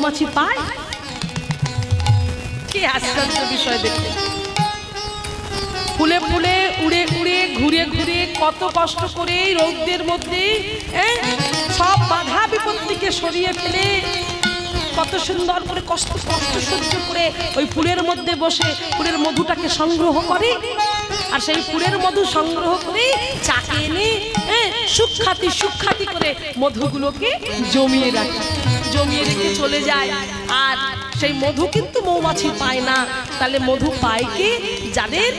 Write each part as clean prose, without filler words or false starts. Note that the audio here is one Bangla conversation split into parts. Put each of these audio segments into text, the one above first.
মৌমাছি পায়? কি আশ্চর্য বিষয় দেখতে। ফুলে ফুলে উড়ে উড়ে ঘুরে ঘুরে কত কষ্ট করে রৌদ্রের মধ্যে সব বাধা বিপত্তিকে সরিয়ে ফেলে কত সুন্দর করে কষ্ট সহ্য করে ওই ফুলের মধ্যে বসে ফুলের মধুটাকে সংগ্রহ করে। আর সেই ফুলের মধু সংগ্রহ করে চাকে এনে সুখ্যাতি করে মধুগুলোকে জমিয়ে রেখে চলে যায়। আর সেই মধু কিন্তু মৌমাছি পায় না। তাহলে মধু পায় কি? যাদের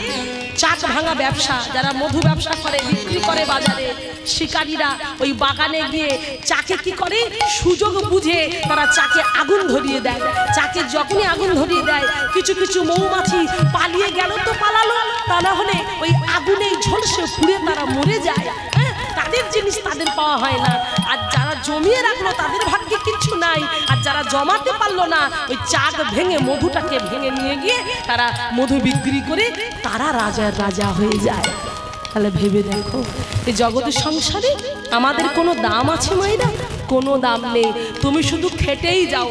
চাক ভাঙা ব্যবসা, যারা মধু ব্যবসা করে বিক্রি করে বাজারে, শিকারীরা ওই বাগানে গিয়ে চাকে কি করে, সুযোগ বুঝে তারা চাকে আগুন ধরিয়ে দেয়। চাকে যখনই আগুন ধরিয়ে দেয়, কিছু কিছু মৌমাছি পালিয়ে গেল তো পালালো, তা না হলে ওই আগুনে ঝলসে পুড়ে তারা মরে যায়। তাদের জিনিস তাদের পাওয়া হয় না। আর যারা জমিয়ে রাখলো তাদের ভাগ্যে কিছু নাই। আর যারা জমাতে পারলো না, ওই চাক ভেঙে মধুটাকে ভেঙে নিয়ে গিয়ে তারা মধু বিক্রি করে তারা রাজার রাজা হয়ে যায়। তাহলে ভেবে দেখো, এই জগতের সংসারে আমাদের কোনো দাম আছে মায়েরা? কোনো দাম নেই। তুমি শুধু খেটেই যাও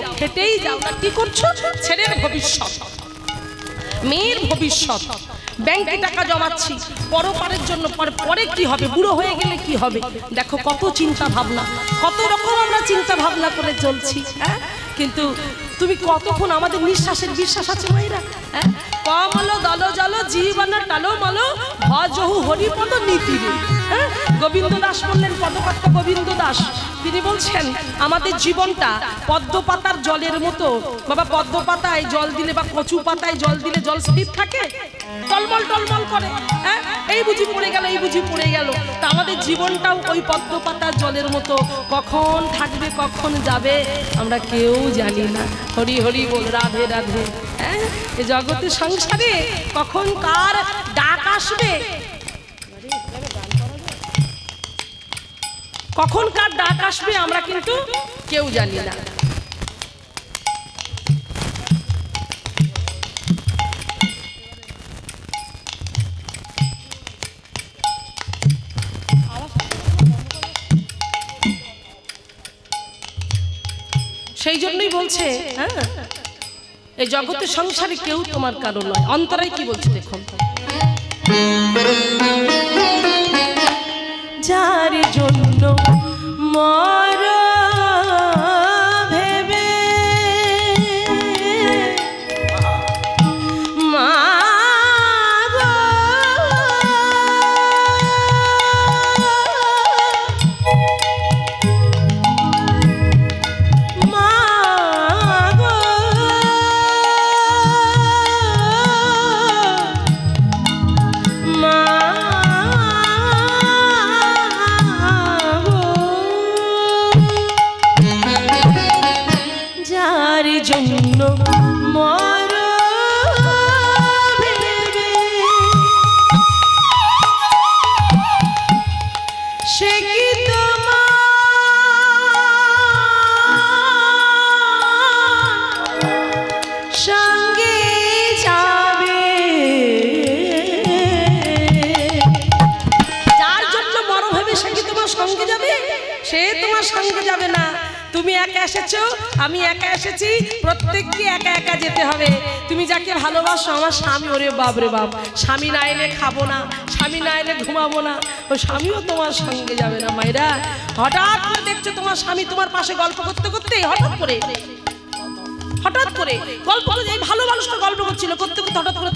না কি করছো? ছেলের ভবিষ্যৎ, মেয়ের ভবিষ্যৎ, ব্যাংকে টাকা জমাচ্ছি পরপারের জন্য, পরে কি হবে, বুড়ো হয়ে গেলে কি হবে। দেখো কত চিন্তা ভাবনা, কত রকম আমরা চিন্তা ভাবনা করে চলছি। কিন্তু তুমি কতক্ষণ আমাদের নিঃশ্বাসের বিশ্বাস আছে মায়েরা? কমলো দল জল জীবন টালো মালো ভজহু হরিপদ নীতি রে। গোবিন্দ দাস বললেন, পদকর্তা গোবিন্দ দাস, তিনি বলছেন আমাদের জীবনটা পদ্ম পাতার জলের মতো। বাবা, পদ্ম পাতায় জল দিলে বা কচু পাতায় জল দিলে জল স্থির থাকে? টলমল টলমল করে, এই বুঝি পড়ে গেল, এই বুঝি পড়ে গেল। তা আমাদের জীবনটাও ওই পদ্ম পাতার জলের মতো, কখন থাকবে কখন যাবে আমরা কেউ জানি না। হরি হরি বল, রাধে রাধে। এই জগতের সংসারে কখন কার ডাক আসবে, কখন কার ডাক আসবে আমরা কিন্তু কেউ জানি না। সেই জন্যই বলছে, এই জগতের সংসারে কেউ তোমার কারো নয়। অন্তরায় কি বলছে দেখুন, যার জন্য মর ভেবে আমি একা এসেছি, প্রত্যেককে একা একা যেতে হবে। তুমি যাকে ভালোবাসো, আমার স্বামী, ওরে বাপ রে বাপ, স্বামী না এলে খাবো না, স্বামী না এলে ঘুমাবো না, ও স্বামীও তোমার সঙ্গে যাবে না। মায়েরা, হঠাৎ করে দেখছো তোমার স্বামী তোমার পাশে গল্প করতে করতে হঠাৎ করে গল্প, এই ভালো মানুষটা গল্প করছিল, করতে করতে হঠাৎ করে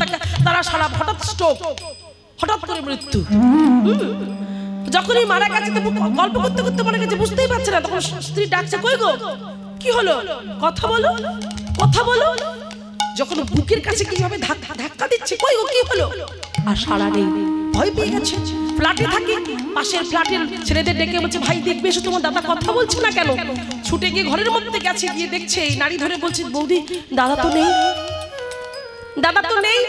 তারা সারা হঠাৎ স্ট্রোক, হঠাৎ করে মৃত্যু। যখনই মারা গেছে, গল্প করতে করতে মারা গেছে, বুঝতেই পারছে না। তখন স্ত্রী ডাকছে, কই গো, কি হলো, কথা বলো, কথা বলো। যখন বুকের কাছে কিভাবে ধাক্কা দিচ্ছে, কই গো কি হলো, আর সারা নেই, ভয় পেয়ে গেছে। ফ্ল্যাটে থাকে, পাশের ফ্ল্যাটের ছেলেদের ডেকে বলছে, ভাই দেখবে এসো, তোমার দাদা কথা বলছে না কেন। ছুটে গিয়ে ঘরের মধ্যে গেছে, গিয়ে দেখছে এই নারী ধরে বলছে, বৌদি দাদা তো নেই, দাদা তো নেই।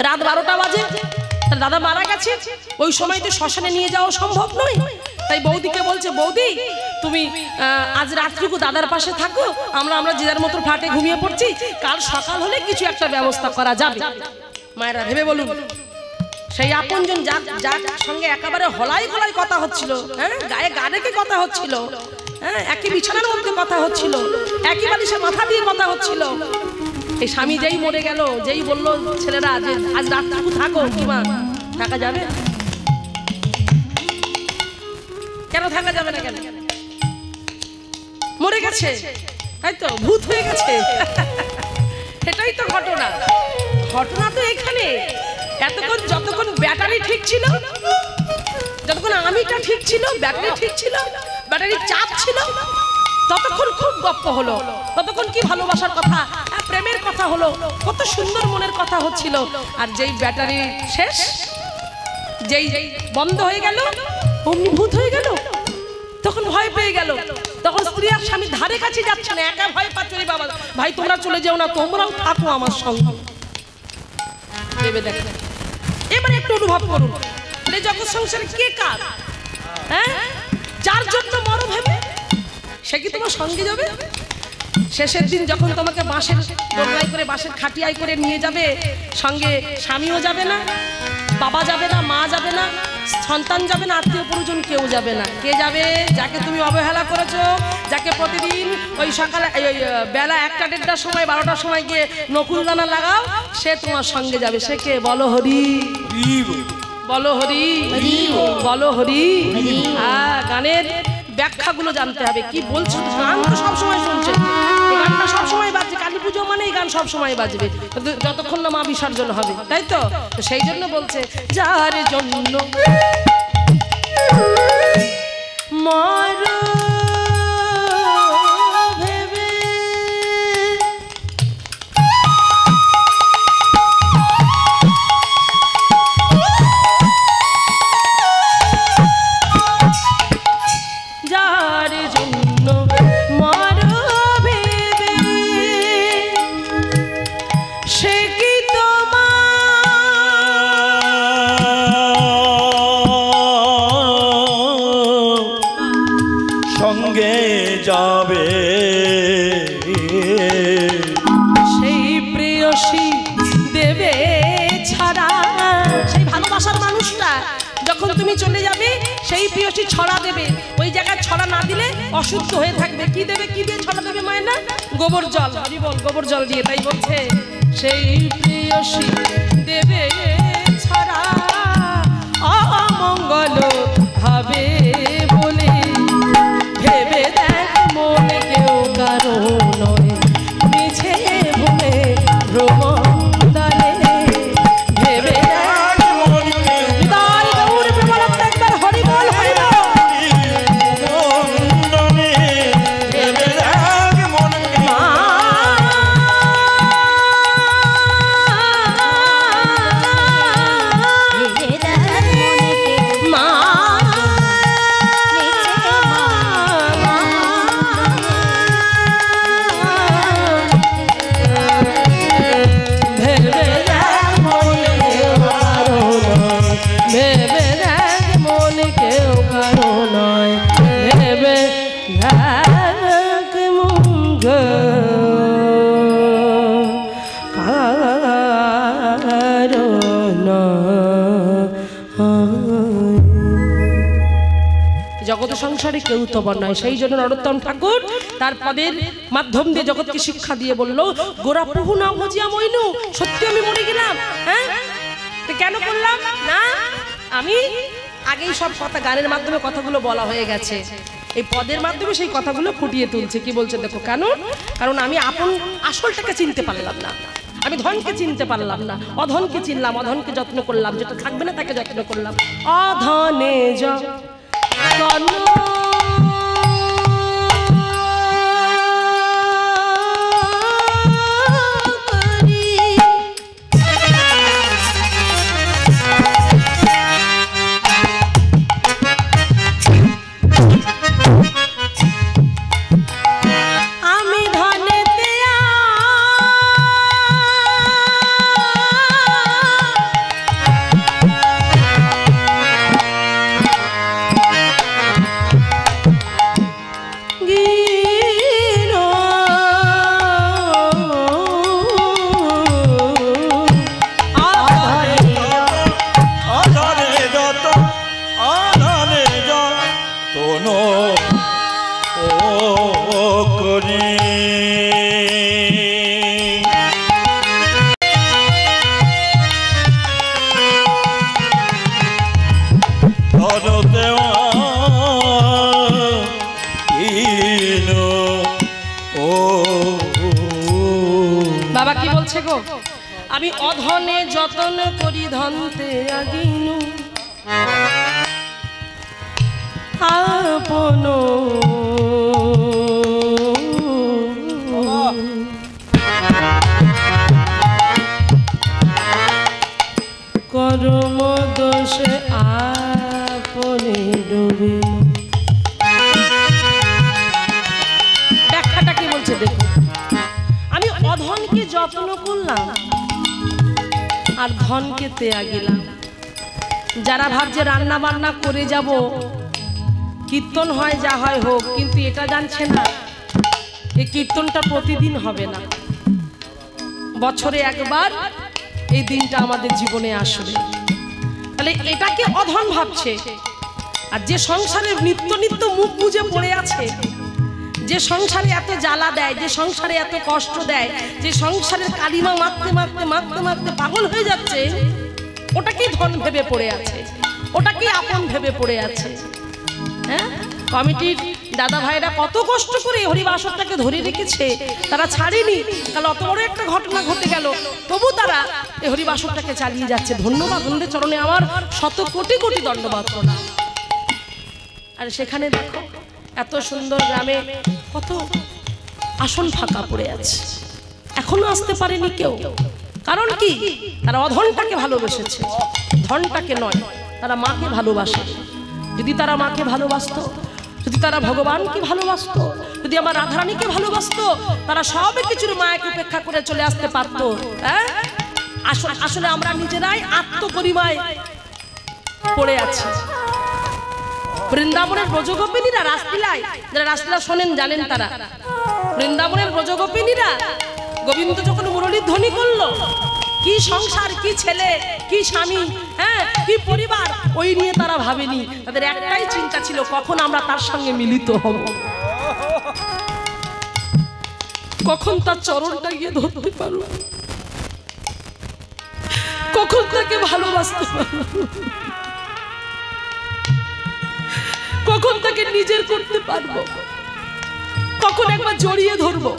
রাত 12টা বাজে, তার দাদা মারা গেছে। ওই সময় তো শ্মশানে নিয়ে যাওয়া সম্ভব নয়। তাই বৌদিকে বলছে, বৌদি তুমি আজ রাত্রিকু দাদার পাশে থাকো, আমরা যে যার মতো ফ্ল্যাটে ঘুমিয়ে পড়ছি, কাল সকাল হলে কিছু একটা ব্যবস্থা করা যাবে। মায়েরা ভেবে বলুন, সেই আপনজন যার সঙ্গে একেবারে হলাই গলায় কথা হচ্ছিল, গায়ে গা রেখে কথা হচ্ছিল, হ্যাঁ, একই বিছানার মধ্যে কথা হচ্ছিল, একই বালিশে মাথা দিয়ে কথা হচ্ছিল। এই স্বামী যেই মরে গেল, যেই বললো ছেলেরা যে আজ রাতটুকু থাকো, কি মা থাকা যাবে? কেন থাকা যাবে না? কেন? মরে গেছে, তাই তো, ভূত হয়ে গেছে। এটাই তো ঘটনা। ঘটনা তো এখানে এতক্ষণ যতক্ষণ ব্যাটারি ঠিক ছিল, যতক্ষণ আমিটা ঠিক ছিল, ব্যাটারি ঠিক ছিল, ব্যাটারির চাপ ছিল, ততক্ষণ খুব গপ্প হলো, ততক্ষণ কি ভালোবাসার কথা, প্রেমের কথা হলো, কত সুন্দর মনের কথা হচ্ছিল। আর যেই ব্যাটারি শেষ, যেই বন্ধ হয়ে গেল, অমনি ভূত হয়ে গেল। তখন ভয় পেয়ে গেল। তখন স্ত্রী আর স্বামী ধারে কাছে যাচ্ছে না, একা ভয় পাচ্ছে। বাবা ভাই তোমরা চলে যাও না, তোমরাও থাকো আমার সঙ্গে। ভেবে দেখেন, এবারে একটু অনুভব করুন, এই জগৎ সংসারে কে কার? হ্যাঁ, যার জন্য মরো ভেবে সে কি তোমার সঙ্গে যাবে? শেষের দিন যখন তোমাকে বাঁশের দোলাই করে, বাঁশের খাটিয়ায় করে নিয়ে যাবে, সঙ্গে স্বামীও যাবে না, বাবা যাবে না, মা যাবে না, সন্তান যাবে না, আত্মীয় পরিজন কেউ যাবে না। কে যাবে? যাকে তুমি অবহেলা করেছো, যাকে প্রতিদিন ওই সকালে বেলা 1টা-1.5টার সময়, 12টার সময় গিয়ে নকুলদানা লাগাও, সে তোমার সঙ্গে যাবে। সে কে? বলো হরি, বলো হরি, বলো হরি। গানের ব্যাখ্যাগুলো জানতে হবে, কি বলছো। গান তো সবসময় শুনছে, এই গানটা সবসময় বাজছে, কালী পুজো মানে এই গান সবসময় বাজবে, যতক্ষণ না মা বিসর্জন হবে, তাই তো। সেই জন্য বলছে, যার জন্য মর ভেবে যাবে, সেই প্রেয়সী দেবে ছাড়া। সেই ভালোবাসার মানুষটা যখন তুমি চলে যাবে, সেই প্রেয়সী ছড়া দেবে। ওই জায়গায় ছড়া না দিলে অশুদ্ধ হয়ে থাকবে। কি দেবে? কি দিয়ে ছড়া দেবে মায়ের না? গোবর জল। হরি বল, গোবর জল দিয়ে। তাই বলছে, সেই প্রেয়সী দেবে ছাড়া অমঙ্গল হবে বলে ভেবে দেখ মন কেউ কারো নয়, মিছে ভুলে ভ্রমণদানে ভেবে দেখ মন কেউ। হৃদয় গৌর প্রেমানন্দ একবার হরি বল, হরি বল। ভেবে দেখ মন কেউ। জগৎ সংসারে কেউ তো নয়। সেই জন্য নরোত্তম ঠাকুর তার পদের মাধ্যম দিয়ে জগৎকে শিক্ষা দিয়ে বলল, গোরা প্রভু না ভজিয়া মইনু। সত্যি আমি মরে গেলাম, হ্যাঁ, কেন করলাম না? আমি আগেই সব কথা গানের মাধ্যমে কথাগুলো বলা হয়ে গেছে, এই পদের মাধ্যমে সেই কথাগুলো ফুটিয়ে তুলছে। কি বলছে দেখো, কেন? কারণ আমি আপন আসলটাকে চিনতে পারলাম না, আমি ধনকে চিনতে পারলাম না, অধনকে চিনলাম, অধনকে যত্ন করলাম, যেটা থাকবে না তাকে যত্ন করলাম। অধনে যত্ন বলছে গো, আমি অধনে যতন করি ধনতে আগিনু আপন কর্ম দোষে আপনে ডুবে। ব্যাখ্যাটা কি বলছে দেখো, আমি অধনকে যত্ন করলাম আর ধনকে ত্যাগিলাম। যারা ভাবছে রান্না বান্না করে যাব, কীর্তন হয় যা হয় হোক, কিন্তু এটা জানছে না এই কীর্তনটা প্রতিদিন হবে না, বছরে একবার এই দিনটা আমাদের জীবনে আসবে। তাহলে এটাকে অধন ভাবছে। আর যে সংসারে নিত্য নিত্য মুখ বুজে পড়ে আছে, যে সংসারে এত জ্বালা দেয়, যে সংসারে এত কষ্ট দেয়, যে সংসারের কালিমা মারতে মারতে মারতে মারতে পাগল হয়ে যাচ্ছে, ওটাকেই ধন ভেবে পড়ে আছে, ওটাকেই আপন ভেবে পড়ে আছে। হ্যাঁ, কমিটির দাদা ভাইরা কত কষ্ট করে হরিবাসরটাকে ধরে রেখেছে, তারা ছাড়েনি। কাল অত বড় একটা ঘটনা ঘটে গেল, তবু তারা এই হরিবাসরটাকে চালিয়ে যাচ্ছে। ধন্যবাদ, ওদের চরণে আমার শত কোটি কোটি দণ্ডবাদ প্রণাম। আর সেখানে দেখো এত সুন্দর গ্রামে কত আসন ফাঁকা পড়ে আছে, এখনো আসতে পারেনি কেউ। কারণ কি? তারা অধনটাকে ভালোবেসেছে, ধনটাকে নয়। তারা মাকে ভালোবাসে। যদি তারা মাকে ভালোবাসতো, যদি তারা ভগবানকে ভালোবাসতো, যদি আমার রাধারানীকে ভালোবাসতো, তারা সব কিছুর মায়াকে উপেক্ষা করে চলে আসতে পারত। হ্যাঁ, আসলে আমরা নিজেরাই আত্মপরিমায় পড়ে আছি। বৃন্দাবনের ব্রজগোপিনীরা রাসলীলায়, যারা রাসলীলা শোনেন জানেন, তারা বৃন্দাবনের ব্রজগোপিনীরা গোবিন্দ যখন মুরলীর ধ্বনি করলো, কি সংসার, কি ছেলে, কি স্বামী, হ্যাঁ, কি পরিবার, ওই নিয়ে তারা ভাবেনি। তাদের একটাই চিন্তা ছিল, কখন আমরা তার সঙ্গে মিলিত হব, কখন তার চরণটা গিয়ে ধরতে পারব, কখন তাকে ভালোবাসতে পারব, কখন তাকে নিজের করতে পারবো, কখন একবার জড়িয়ে ধরবো,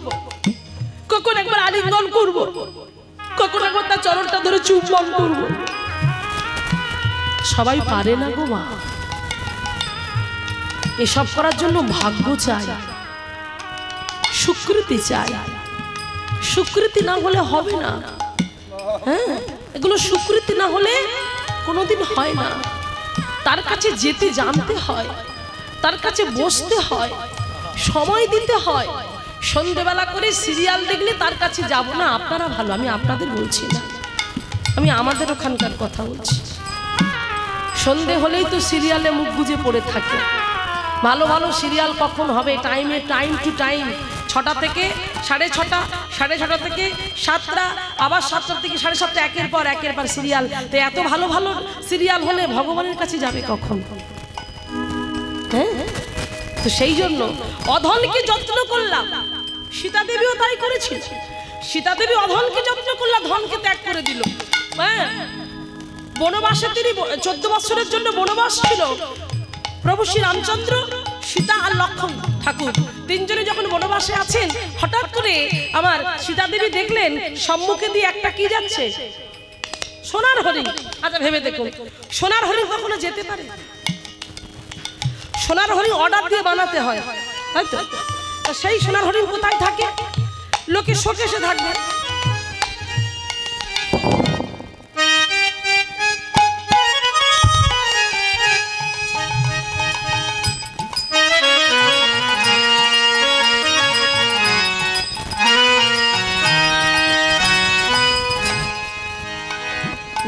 কখন একবার আলিঙ্গন করব, কখন একবার তার চরণটা ধরে চুম্বন করব। সবাই পারে না গো মা। এসব করার জন্য ভাগ্য চাই, স্বীকৃতি চাই। স্বীকৃতি না হলে হবে না। হ্যাঁ, এগুলো স্বীকৃতি না হলে কোনোদিন হয় না। তার কাছে যেতে জানতে হয়, তার কাছে বসতে হয়, সময় দিতে হয়। সন্ধ্যেবেলা করে সিরিয়াল দেখলে তার কাছে যাব না। আপনারা ভালো, আমি আপনাদের বলছি না, আমি আমাদের ওখানকার কথা বলছি। সন্ধে হলেই তো সিরিয়ালে মুখ গুজে পড়ে থাকে। ভালো ভালো সিরিয়াল কখন হবে, টাইমে, টাইম টু টাইম, 6টা থেকে 6:30, 6:30 থেকে 7টা, আবার 7টা থেকে 7:30, একের পর সিরিয়াল। তো এত ভালো ভালো সিরিয়াল হলে ভগবানের কাছে যাবে কখন? হ্যাঁ, তো সেই জন্য অধনকে যত্ন করলাম। সীতা দেবীও তাই করেছিল। সীতা দেবী অধনকে যত্ন করলাম, ধনকে ত্যাগ করে দিল। হ্যাঁ, বনবাসে তিনি 14 বছরের জন্য বনবাস ছিল। প্রভু শ্রী রামচন্দ্র, সীতা আর লক্ষ্মণ ঠাকুর তিনজনে যখন বনবাসে আছেন, হঠাৎ করে আমার সীতা দেবী দেখলেন সম্মুখে দিয়ে একটা কি যাচ্ছে, সোনার হরিণ। আচ্ছা ভেবে দেখুন, সোনার হরিণ কখনো যেতে পারে? সোনার হরিণ অর্ডার দিয়ে বানাতে হয়, তাই তো? সেই সোনার হরিণ কোথায় থাকে? লোকের শোকেসে থাকবে।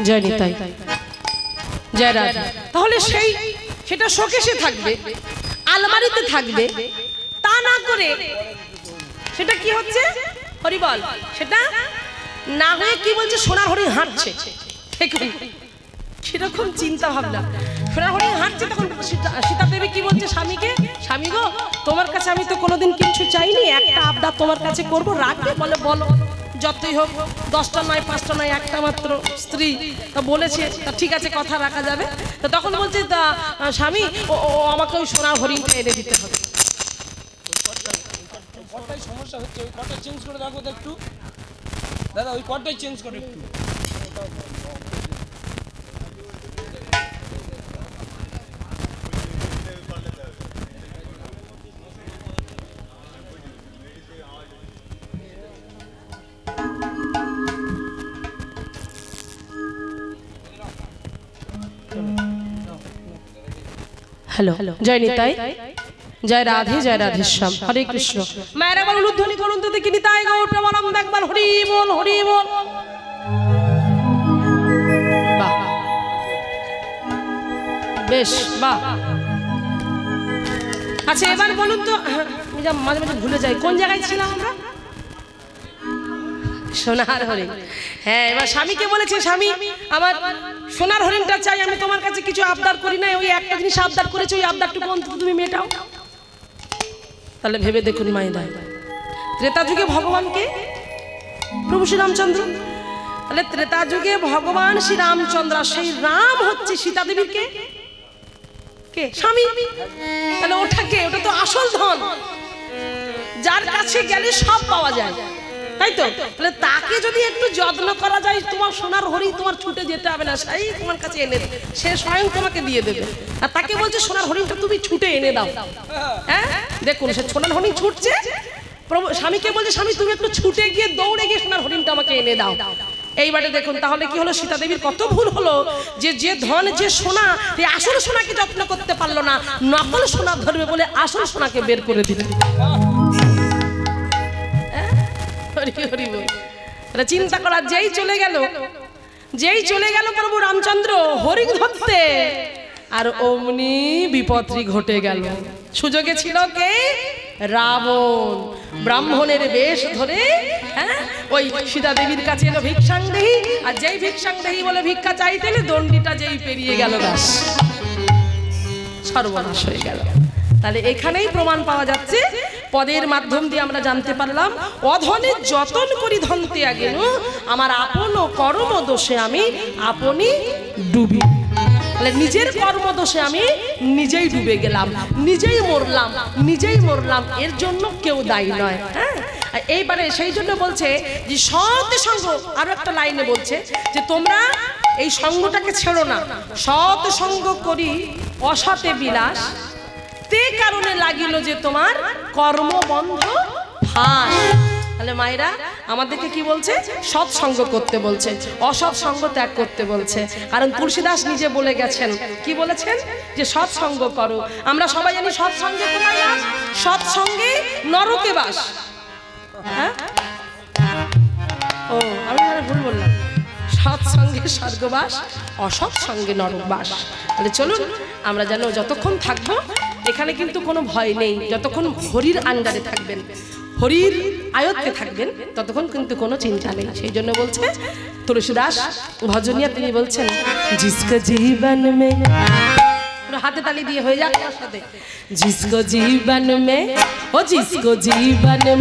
জয় নিতাই, জয় রাধা। তাহলে সেটা শোকেসে থাকবে, আলমারিতে থাকবে, তা না করে সেটা কি হচ্ছে হরিবল, সেটা না হয়ে কি বলছে, সোনার হরিণ হাঁটছে। সেরকম চিন্তা ভাবনা, সোনার হরিণ হাঁটছে। তখন সীতা দেবী কি বলছে স্বামীকে, স্বামী গো, তোমার কাছে আমি তো কোনোদিন কিছু চাইনি, একটা আবদার তোমার কাছে করবো, রাখবে? বলে বলো। যতই হোক 10টা নয়, 5টা নয়, একটা মাত্র স্ত্রী, তা বলেছে, তা ঠিক আছে, কথা রাখা যাবে। তো তখন বলছে, তা স্বামী, ও আমাকে ওই সোনার হরিণটা এনে দিতে হবে। সমস্যা হচ্ছে, ওই কথা চেঞ্জ করে রাখো তো একটু। দাদা ওই কর্ডটাই চেঞ্জ করে একটু। হ্যালো, জয় নিতাই, জয় রাধে, জয় রাধেশ্যাম, হরে কৃষ্ণ। মায়ের একবার উলুধ্বনি করুন তো দেখি, নিতাই গৌর প্রেমানন্দ, একবার হরি বল, হরি বল। বাহ, বেশ, বাহ। আচ্ছা এবার বলুন তো, মাঝে মাঝে ভুলে যাই কোন জায়গায় ছিলাম আমরা? সোনার হরিণ। হ্যাঁ, এবার স্বামীকে বলেছে, স্বামী আমার সোনার হরিণটা চাই, আমি তোমার কাছে কিছু আবদার করি না, ওই একটা জিনিস আবদার করেছো, ওই আবদারটুকু অন্তত তুমি মেটাও। তাহলে ভেবে দেখুন মায়েরা, ত্রেতা যুগে ভগবানকে প্রভু শ্রী রামচন্দ্র, তাহলে ত্রেতা যুগে ভগবান শ্রী রামচন্দ্র, সেই রাম হচ্ছে সীতা দেবীর কে কে স্বামী। তাহলে ওটা কে? ওটা তো আসল ধন, যার কাছে গেলে সব পাওয়া যায়, তাই তো? তাহলে তাকে যদি একটু যত্ন করা যায়, তোমার সোনার হরিণ তোমার ছুটে যেতে হবে না, সেই তোমার কাছে এনে সে স্বয়ং তোমাকে দিয়ে দেবে। আর তাকে বলছে সোনার হরিণটা তুমি ছুটে এনে দাও। হ্যাঁ দেখুন, সে সোনার হরিণ ছুটছে, প্রভু স্বামীকে বলছে, স্বামী তুমি একটু ছুটে গিয়ে দৌড়ে গিয়ে সোনার হরিণটা আমাকে এনে দাও। এইবারে দেখুন তাহলে কি হলো, সীতা দেবীর কত ভুল হলো, যে ধন, যে সোনা, এই আসল সোনাকে যত্ন করতে পারলো না, নকল সোনা ধরবে বলে আসল সোনাকে বের করে দিল। চিন্তা করা, যেই চলে গেল প্রভু রামচন্দ্র হরিণ ধরতে, আর অমনি বিপত্তি ঘটে গেল। সুযোগে ছিল কে? রাবণ। ব্রাহ্মণের বেশ ধরে ওই সীতা দেবীর কাছে এলো ভিক্ষাংদেহী, আর যেই ভিক্ষাংদেহী বলে ভিক্ষা চাইতে এলে দণ্ডিটা যেই পেরিয়ে গেল, ব্যাস সর্বনাশ হয়ে গেল। তাহলে এখানেই প্রমাণ পাওয়া যাচ্ছে, পদের মাধ্যম দিয়ে আমরা জানতে পারলাম, অধনে যতন করি ধন ত্যাগেন, আমার আপন কর্ম দোষে আমি আপনি ডুবি। তাহলে নিজের কর্ম দোষে আমি নিজেই ডুবে গেলাম, নিজেই মরলাম, এর জন্য কেউ দায়ী নয়। হ্যাঁ, এইবারে সেই জন্য বলছে যে সৎ সঙ্গ, আরো একটা লাইনে বলছে যে তোমরা এই সঙ্গটাকে ছেড়ো না, সৎ সঙ্গ করি অসতে বিলাস, তে কারণে লাগিল যে তোমার কর্মবন্ধ ফাঁস। তাহলে মায়েরা আমাদেরকে কি বলছে? সৎসঙ্গ করতে বলছে, অসৎ সঙ্গ ত্যাগ করতে বলছে। কারণ তুলসীদাস নিজে বলে গেছেন, কি বলেছেন? যে সৎসঙ্গ করো। আমরা সবাই জানি সৎসঙ্গে কোথায় বাস? সৎসঙ্গে নরকে বাস। হ্যাঁ, ও আমি ভুল বললাম, সৎসঙ্গে স্বর্গবাস, অসৎ সঙ্গে নরকবাস। তাহলে চলুন আমরা যেন যতক্ষণ থাকবো এখানে কিন্তু কোনো ভয় নেই, যতক্ষণ হরির আন্ডারে থাকবেন, হরির আয়ত্তে থাকবেন, ততক্ষণ কিন্তু কোনো চিন্তা নেই। সেই জন্য বলছে তুলসীদাস ভজনিয়া, তিনি বলছেন জিসকা জীবন মে, হাতে তালি দিয়ে হয়ে যাক তার সাথে, जिसको जीवन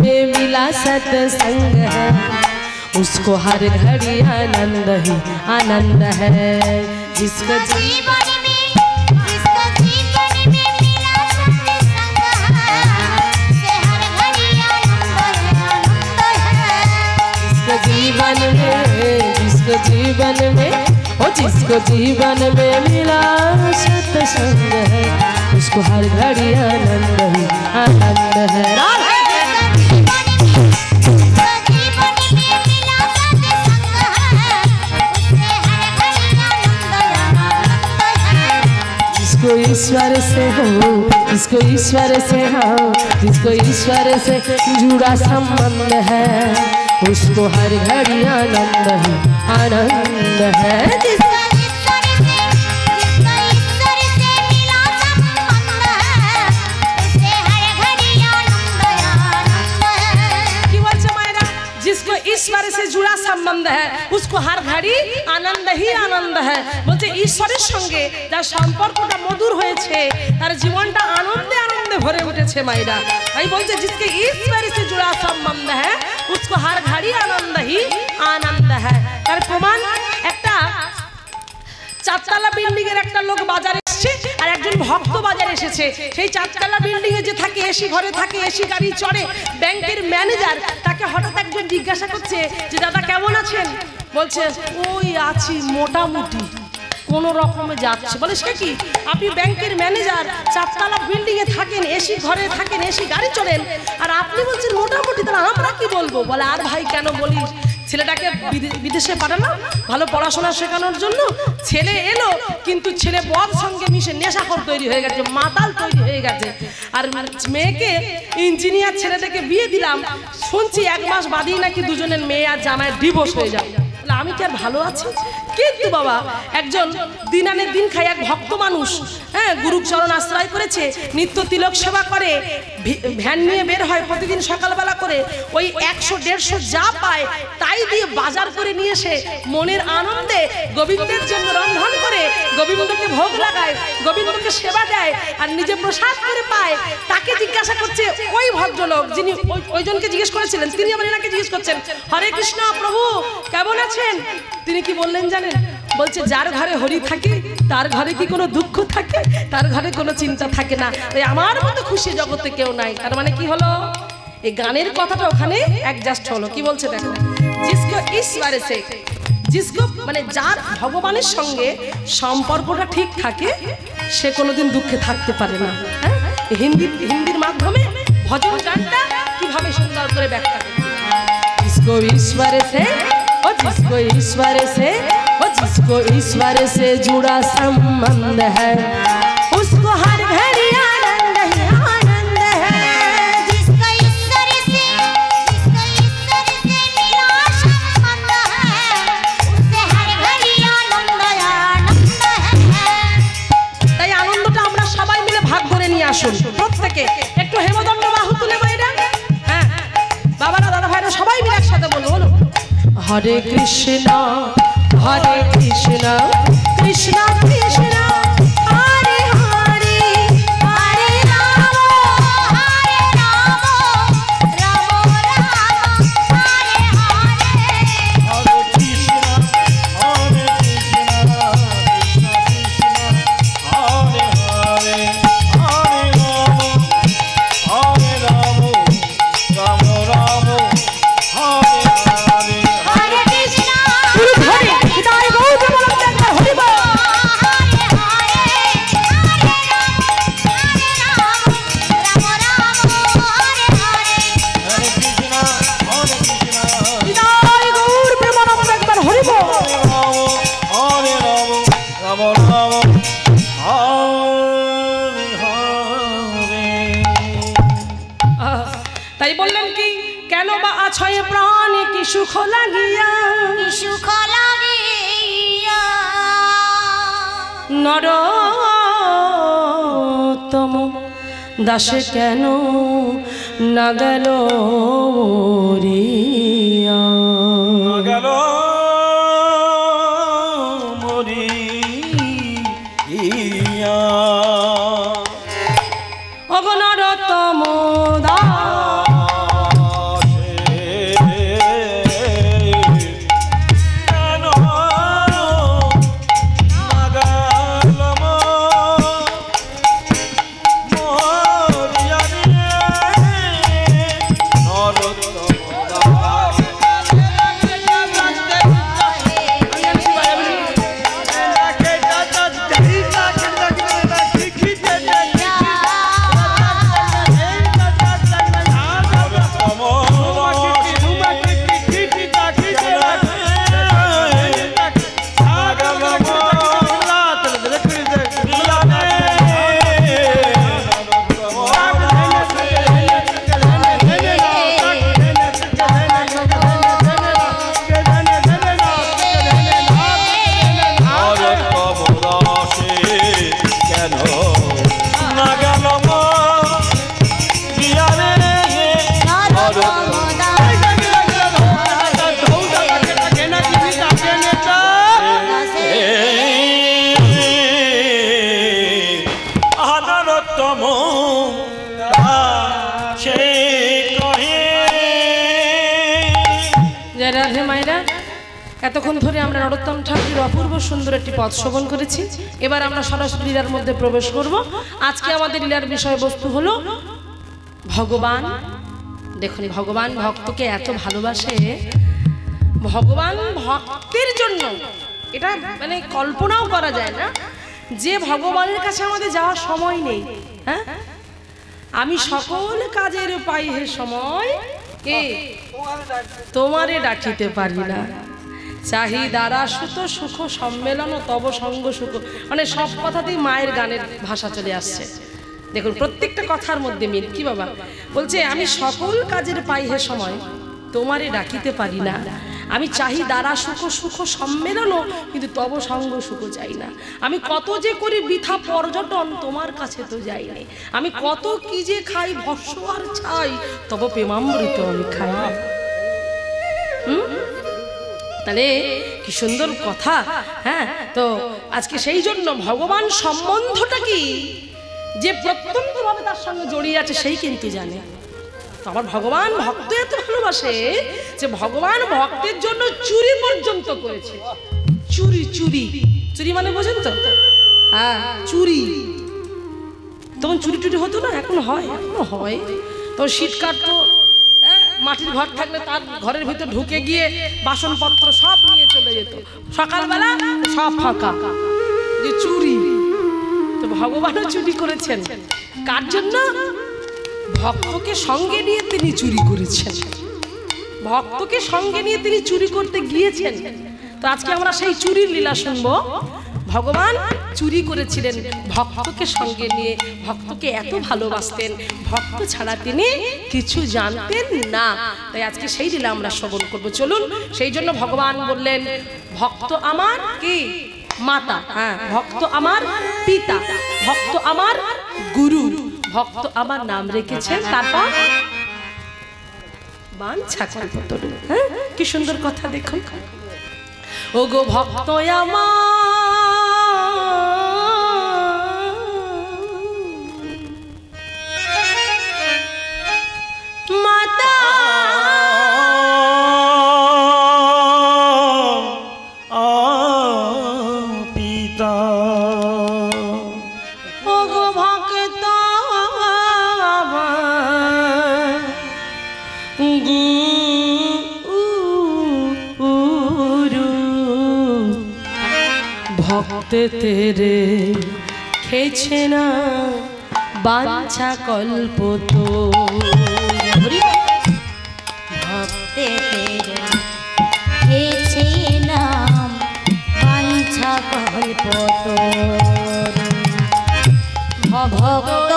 में मिला सत्संग है, उसको हर घड़ी आनंद ही आनंद है। जिसको जीवन में मिला सत्संग है, उसे हर घड़ी आनंद है। जिसको जीवन में मिला सत्संग है, उसको हर घड़ी आनंद ही आनंद है। जिसको ईश्वर से जिसको ईश्वर से जुड़ा संबंध है, उसको हर घड़ी आनंद ही आनंद है। ईश्वर से जुड़ा संबंध है, उसको हर घड़ी आनंद ही आनंद है। बोलते ईश्वरेর সঙ্গে যার সম্পর্কটা মধুর হয়েছে, তার জীবনটা আনন্দে আনন্দে ভরে উঠেছে মায়েরা। তাই বলছে जिसके ईश्वर से जुड़ा संबंध है, उसको हर घड़ी आनंद ही आनंद है। তার প্রমাণ, একটা চারতলা বিল্ডিং এর একটা লোক বাজারে এসেছে, আর একজন ভক্ত বাজারে এসেছে। সেই চারতলা বিল্ডিং এ যে থাকে, এসি ঘরে থাকে, এসি গাড়ি চড়ে, ব্যাংকের ম্যানেজার তাকে তাকে হঠাৎ একজন জিজ্ঞাসা করছে যে দাদা কেমন আছেন? বলছে ওই আছি মোটামুটি, কোনো রকমে যাচ্ছে। বলে সে কি, আপনি ব্যাংকের ম্যানেজার, 4 তলা বিল্ডিং এ থাকেন, এসি ঘরে থাকেন, এসি গাড়ি চলেন, আর আপনি বলছেন মোটামুটি, তাহলে আমরা কি বলবো? বলে আর ভাই কেন বলিস, ছেলেটাকে বিদেশে পাঠানো ভালো পড়াশোনা শেখানোর জন্য। ছেলে এলো, কিন্তু ছেলে বদ সঙ্গে মিশে নেশাখোর তৈরি হয়ে গেছে, মাতাল তৈরি হয়ে গেছে। আর মেয়েকে ইঞ্জিনিয়ার ছেলেটাকে বিয়ে দিলাম, শুনছি 1 মাস বাদেই নাকি দুজনের মেয়ে আর জামাই ডিভোর্স হয়ে যাবে। আমি কি আর ভালো আছি? কিন্তু বাবা একজন দিন আনে দিন খাই এক ভক্ত মানুষ, হ্যাঁ, গুরুচরণ আশ্রয় করেছে, নিত্য তিলক সেবা করে, ভ্যান নিয়ে বের হয় প্রতিদিন সকালবেলা করে, ওই 100-150 যা পায় তাই দিয়ে বাজার করে নিয়ে এসে মনের আনন্দে গোবিন্দের জন্য রন্ধন করে, গোবিন্দকে ভোগ লাগায়, গোবিন্দকে সেবা দেয়, আর নিজে প্রসাদ করে পায়। তাকে জিজ্ঞাসা করছে ওই ভদ্রলোক, যিনি ওইজনকে জিজ্ঞেস করেছিলেন, তিনি আবার এনাকে জিজ্ঞেস করছেন, হরে কৃষ্ণ প্রভু কেমন আছেন? তিনি কি বললেন জানেন? বলছে যার ঘরে হরি থাকে তার ঘরে কি কোনো দুঃখ থাকে? তার ঘরে কোনো চিন্তা থাকে না। তাই আমার মতো খুশি জগতে কেউ নাই। তার মানে কি হলো, এই গানের কথাটা ওখানে অ্যাডজাস্ট হলো। কি বলছে দেখো, জিসকো ঈশ্বরে সে, জিসকো মানে যার ভগবানের সঙ্গে সম্পর্কটা ঠিক থাকে সে কোনোদিন দুঃখে থাকতে পারে না। হ্যাঁ, হিন্দির মাধ্যমে ভজন গানটা কিভাবে সুন্দর করে ব্যাখ্যা করে, जिसको ईश्वर से ओ जिसको ईश्वर से ओ जिसको ईश्वर से जुड़ा संबंध है उसको हर घड़ी आनंद ही आनंद है। जिसको ईश्वर से मिला संबंध है उससे हर घड़ी आनंद आनंद है। তাই আনন্দটা আমরা সবাই মিলে ভাগ করে নিয়ে আসুন। প্রত্যেকে একটু হেমদণ্ড বাহু তুলে মাইরা, হ্যাঁ বাবারা দাদা ভাইরা সবাই মিলে একসাথে বলবো, বলো হরে কৃষ্ণ কৃষ্ণ কৃষ্ণ হরে হরে, हरे राम राम राम हरे हरे। हरे कृष्ण हरे कृष्ण हरे हरे, हरे राम राम राम हरे हरे। हरे कृष्ण হরে হৃদয় গৌর বলতে হরি বল। हरे हरे, हरे राम राम हरे हरे। हरे कृष्ण হৃদয় গৌর প্রেমানন্দ একবার হরি বল। हरे राम राम राम हरे हरे। তাই বললেন কি, কেন বা আছয় প্রাণে কি সুখ লাগিয়া, সুখ লাগিয়া নরতম দাসে কেন না গেল মরিয়া। গেল মরিয়া, ওগো নরতম কেন নাগাল মরিয়া রে, নরোত্তম রাধে মায়েরা, এতক্ষণ ধরে আমরা নরোত্তম ঠাকুরের অপূর্ব সুন্দর একটি পদ শ্রবণ করেছি। এবার আমরা সরাসরি লীলার মধ্যে প্রবেশ করব। আজকে আমাদের লীলার বিষয়বস্তু হলো ভগবান দেখুন ভগবান ভক্তকে এত ভালোবাসে, ভগবান ভক্তের জন্য এটা মানে কল্পনাও করা যায় না যে ভগবানের কাছে আমাদের যাওয়ার সময় নেই। হ্যাঁ, আমি সকল কাজের পাই হে সময় কে তোমারে ডাকিতে পারি না, চাহি দ্বারা সুত সুখ সম্মেলন তব সঙ্গ সুখ। মানে সব কথাতেই মায়ের গানের ভাষা চলে আসছে। দেখুন প্রত্যেকটা কথার মধ্যে মিল কি বাবা বলছে, আমি সকল কাজের পাই হে সময় তোমারে ডাকিতে পারি না, আমি চাহি দ্বারা সুখ সুখ সম্মেলন কিন্তু তব সঙ্গ সুখ চাই না। আমি কত যে করি বৃথা পর্যটন তোমার কাছে তো যাইনি, আমি কত কি যে খাই ভস্য আর ছাই তব প্রেমামৃত আমি খাই না। তাহলে কি সুন্দর কথা। হ্যাঁ, তো আজকে সেই জন্য ভগবান সম্বন্ধটা কি যে প্রত্যন্তভাবে তার সঙ্গে জড়িয়ে আছে সেই কিন্তু জানে। তো আমার ভগবান ভক্ত এত ভালোবাসে যে ভগবান ভক্তের জন্য চুরি পর্যন্ত করেছে। চুরি চুরি চুরি মানে বোঝেন তো? হ্যাঁ, চুরি। তখন চুরি টুরি হতো না, এখন হয়, এখনো হয়। তো শীত কাটতো, মাটির ঘর থাকলে তার ঘরের ভিতর ঢুকে গিয়ে বাসনপত্র সব নিয়ে চলে যেত, সকালবেলা সব ফাঁকা, যে চুরি। তো ভগবানও চুরি করেছেন কার জন্য? ভক্তকে সঙ্গে নিয়ে তিনি চুরি করেছেন, ভক্তকে সঙ্গে নিয়ে তিনি চুরি করতে গিয়েছেন। তো আজকে আমরা সেই চুরির লীলা শুনবো। ভগবান চুরি করেছিলেন ভক্তকে সঙ্গে নিয়ে, ভক্তকে এত ভালোবাসতেন, ভক্ত ছাড়া তিনি কিছু জানতেন না। তাই আজকে সেই লীলা আমরা শ্রবণ করবো। চলুন, সেই জন্য ভগবান বললেন ভক্ত আমার কি মাতা, হ্যাঁ, ভক্ত আমার পিতা, ভক্ত আমার গুরু, ভক্ত আমার নাম রেখেছেন তারপর বাঞ্ছা কল্পতরু। হ্যাঁ, কি সুন্দর কথা দেখুন। ও গো ভক্ত আমার মাতা, পিতা, ও গো ভক্ত আমার গুরু, ভক্তে তেরে খেছে না বাঞ্ছা কল্প তো। ভক্তে খেয়েছিলাম বাঞ্ছা কল্প তোর, ভক্ত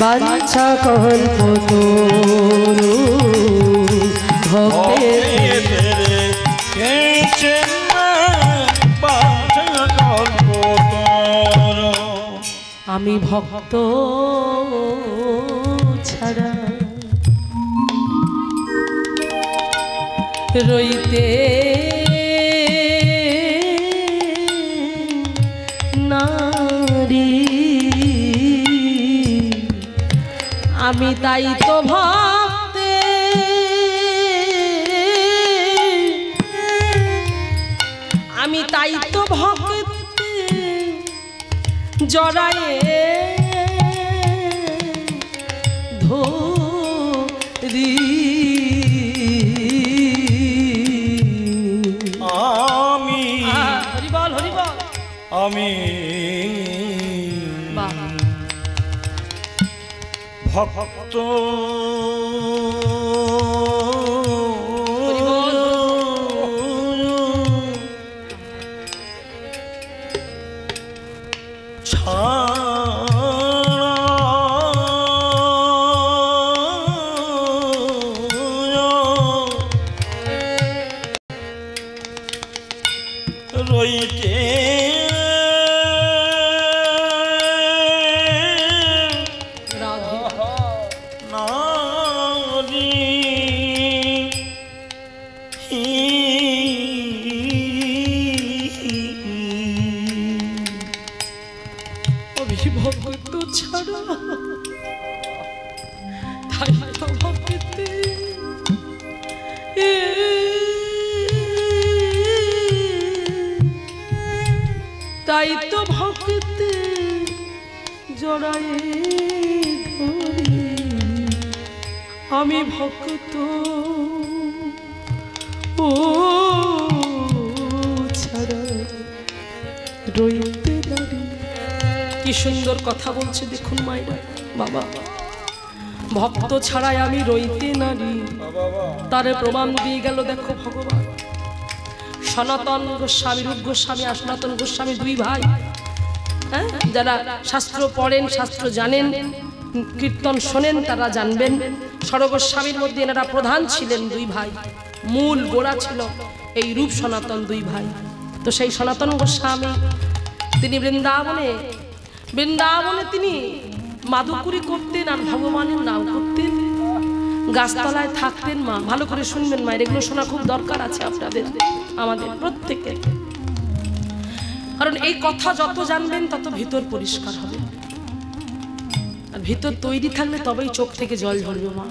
বাঞ্ছা কল্প তরু, ভক্তে আমি ভক্ত ছাড়া রইতে নারী, আমি তাই তো ভক্তে আমি তাই তো ভক্তে জড়ায়ে ধরি, আমি হরিবল হরিবল, আমি ভক্ত রইতে নারী অভিভক্ত ছাড়া তাই তো ভক্তি তাই তো ভক্তি জড়ায় ধরি আমি ভক্ত ও ছাড়া রইতে নারী। কি সুন্দর কথা বলছে দেখুন মায়েরা। বাবা ভক্ত ছাড়াই আমি রইতে নারী, তারে প্রমাণ দিয়ে গেল দেখো ভগবান। সনাতন গোস্বামী, রূপ গোস্বামী আর সনাতন গোস্বামী দুই ভাই, হ্যাঁ, যারা শাস্ত্র পড়েন, শাস্ত্র জানেন, কীর্তন শোনেন তারা জানবেন। সরগোস্বামীর মধ্যে এনারা প্রধান ছিলেন, দুই ভাই, মূল গোড়া ছিল এই রূপ সনাতন দুই ভাই। তো সেই সনাতন গোস্বামী তিনি বৃন্দাবনে তিনি মাদুকুরি করতেন আর ভগবানের নাম করতেন, গাছতলায় থাকতেন। মা ভালো করে শুনবেন মায়ের, এগুলো শোনা খুব দরকার আছে আপনাদের, আমাদের প্রত্যেকের। কারণ এই কথা যত জানবেন তত ভিতর পরিষ্কার হবে, আর ভিতর তৈরি থাকলে তবেই চোখ থেকে জল ঝরবে। মা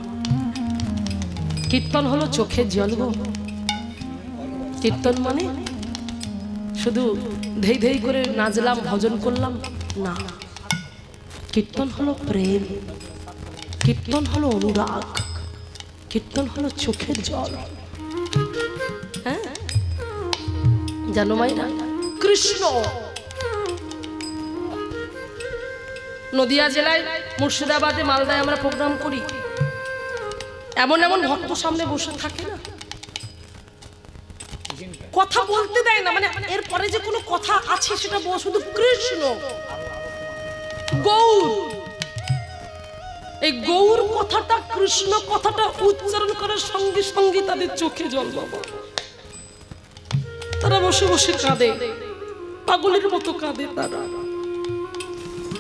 কীর্তন হলো চোখের জল গো। কীর্তন মানে শুধু ধেই ধেই করে নাচলাম, ভজন করলাম না। কীর্তন হলো প্রেম, কীর্তন হলো অনুরাগ, কীর্তন হলো চোখের জল। হ্যাঁ জানো মাইরা, কৃষ্ণ নদিয়া জেলায়, মুর্শিদাবাদে, মালদায় আমরা প্রোগ্রাম করি। এমন এমন ভক্ত সামনে বসে থাকে না, কথা বলতে দেয় না, মানে এরপরে যে কোনো কথা আছে সেটা শুধু কৃষ্ণ গৌর। এই গৌর কথাটা, কৃষ্ণ কথাটা উচ্চারণ করার সঙ্গে সঙ্গে তাদের চোখে জল। বাবা তারা বসে বসে কাঁদে, পাগলের মতো কাঁদে তারা।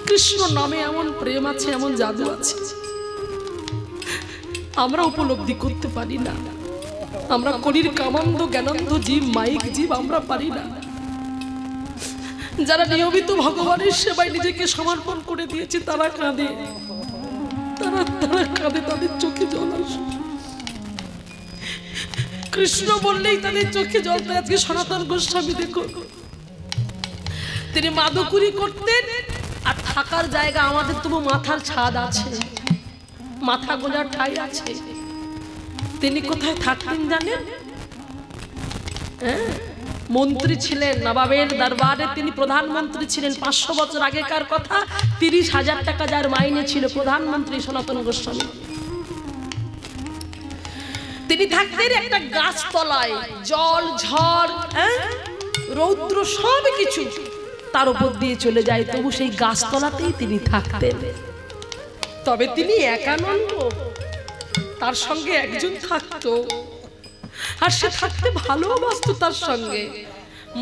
কৃষ্ণ নামে এমন প্রেম আছে, এমন জাদু আছে, আমরা উপলব্ধি করতে পারি না। আমরা কলির কামান্ধ জ্ঞানান্ধ জীব, মাইক জীব, আমরা পারি না। যারা নিয়মিত ভগবানের সেবায় নিজেকে সমর্পণ করে দিয়েছে তারা কাঁদে, তারা কাঁদে, তাদের চোখে জল আসে। কৃষ্ণ বললেই তাদের চোখে জল। আজকে সনাতন গোস্বামী দেখো, তিনি মাদুকুরি করতেন, আর থাকার জায়গা আমাদের তবু মাথার ছাদ আছে, মাথা গোজার ঠাই আছে। তিনি কোথায় থাকতেন জানেন? মন্ত্রী ছিলেন, নবাবের দরবারে তিনি প্রধানমন্ত্রী ছিলেন। 500 বছর আগেকার কথা, 30,000 টাকা যার মাইনে ছিল, প্রধানমন্ত্রী সনাতন গোস্বামী। তিনি থাকতেন একটা গাছতলায়, জল ঝড় রৌদ্র সব কিছু তার উপর দিয়ে চলে যায়, তবু সেই গাছতলাতেই তিনি থাকতেন। তবে তিনি একানন্দ, তার সঙ্গে একজন থাকতো, আর সে থাকতে ভালোবাসতো তার সঙ্গে।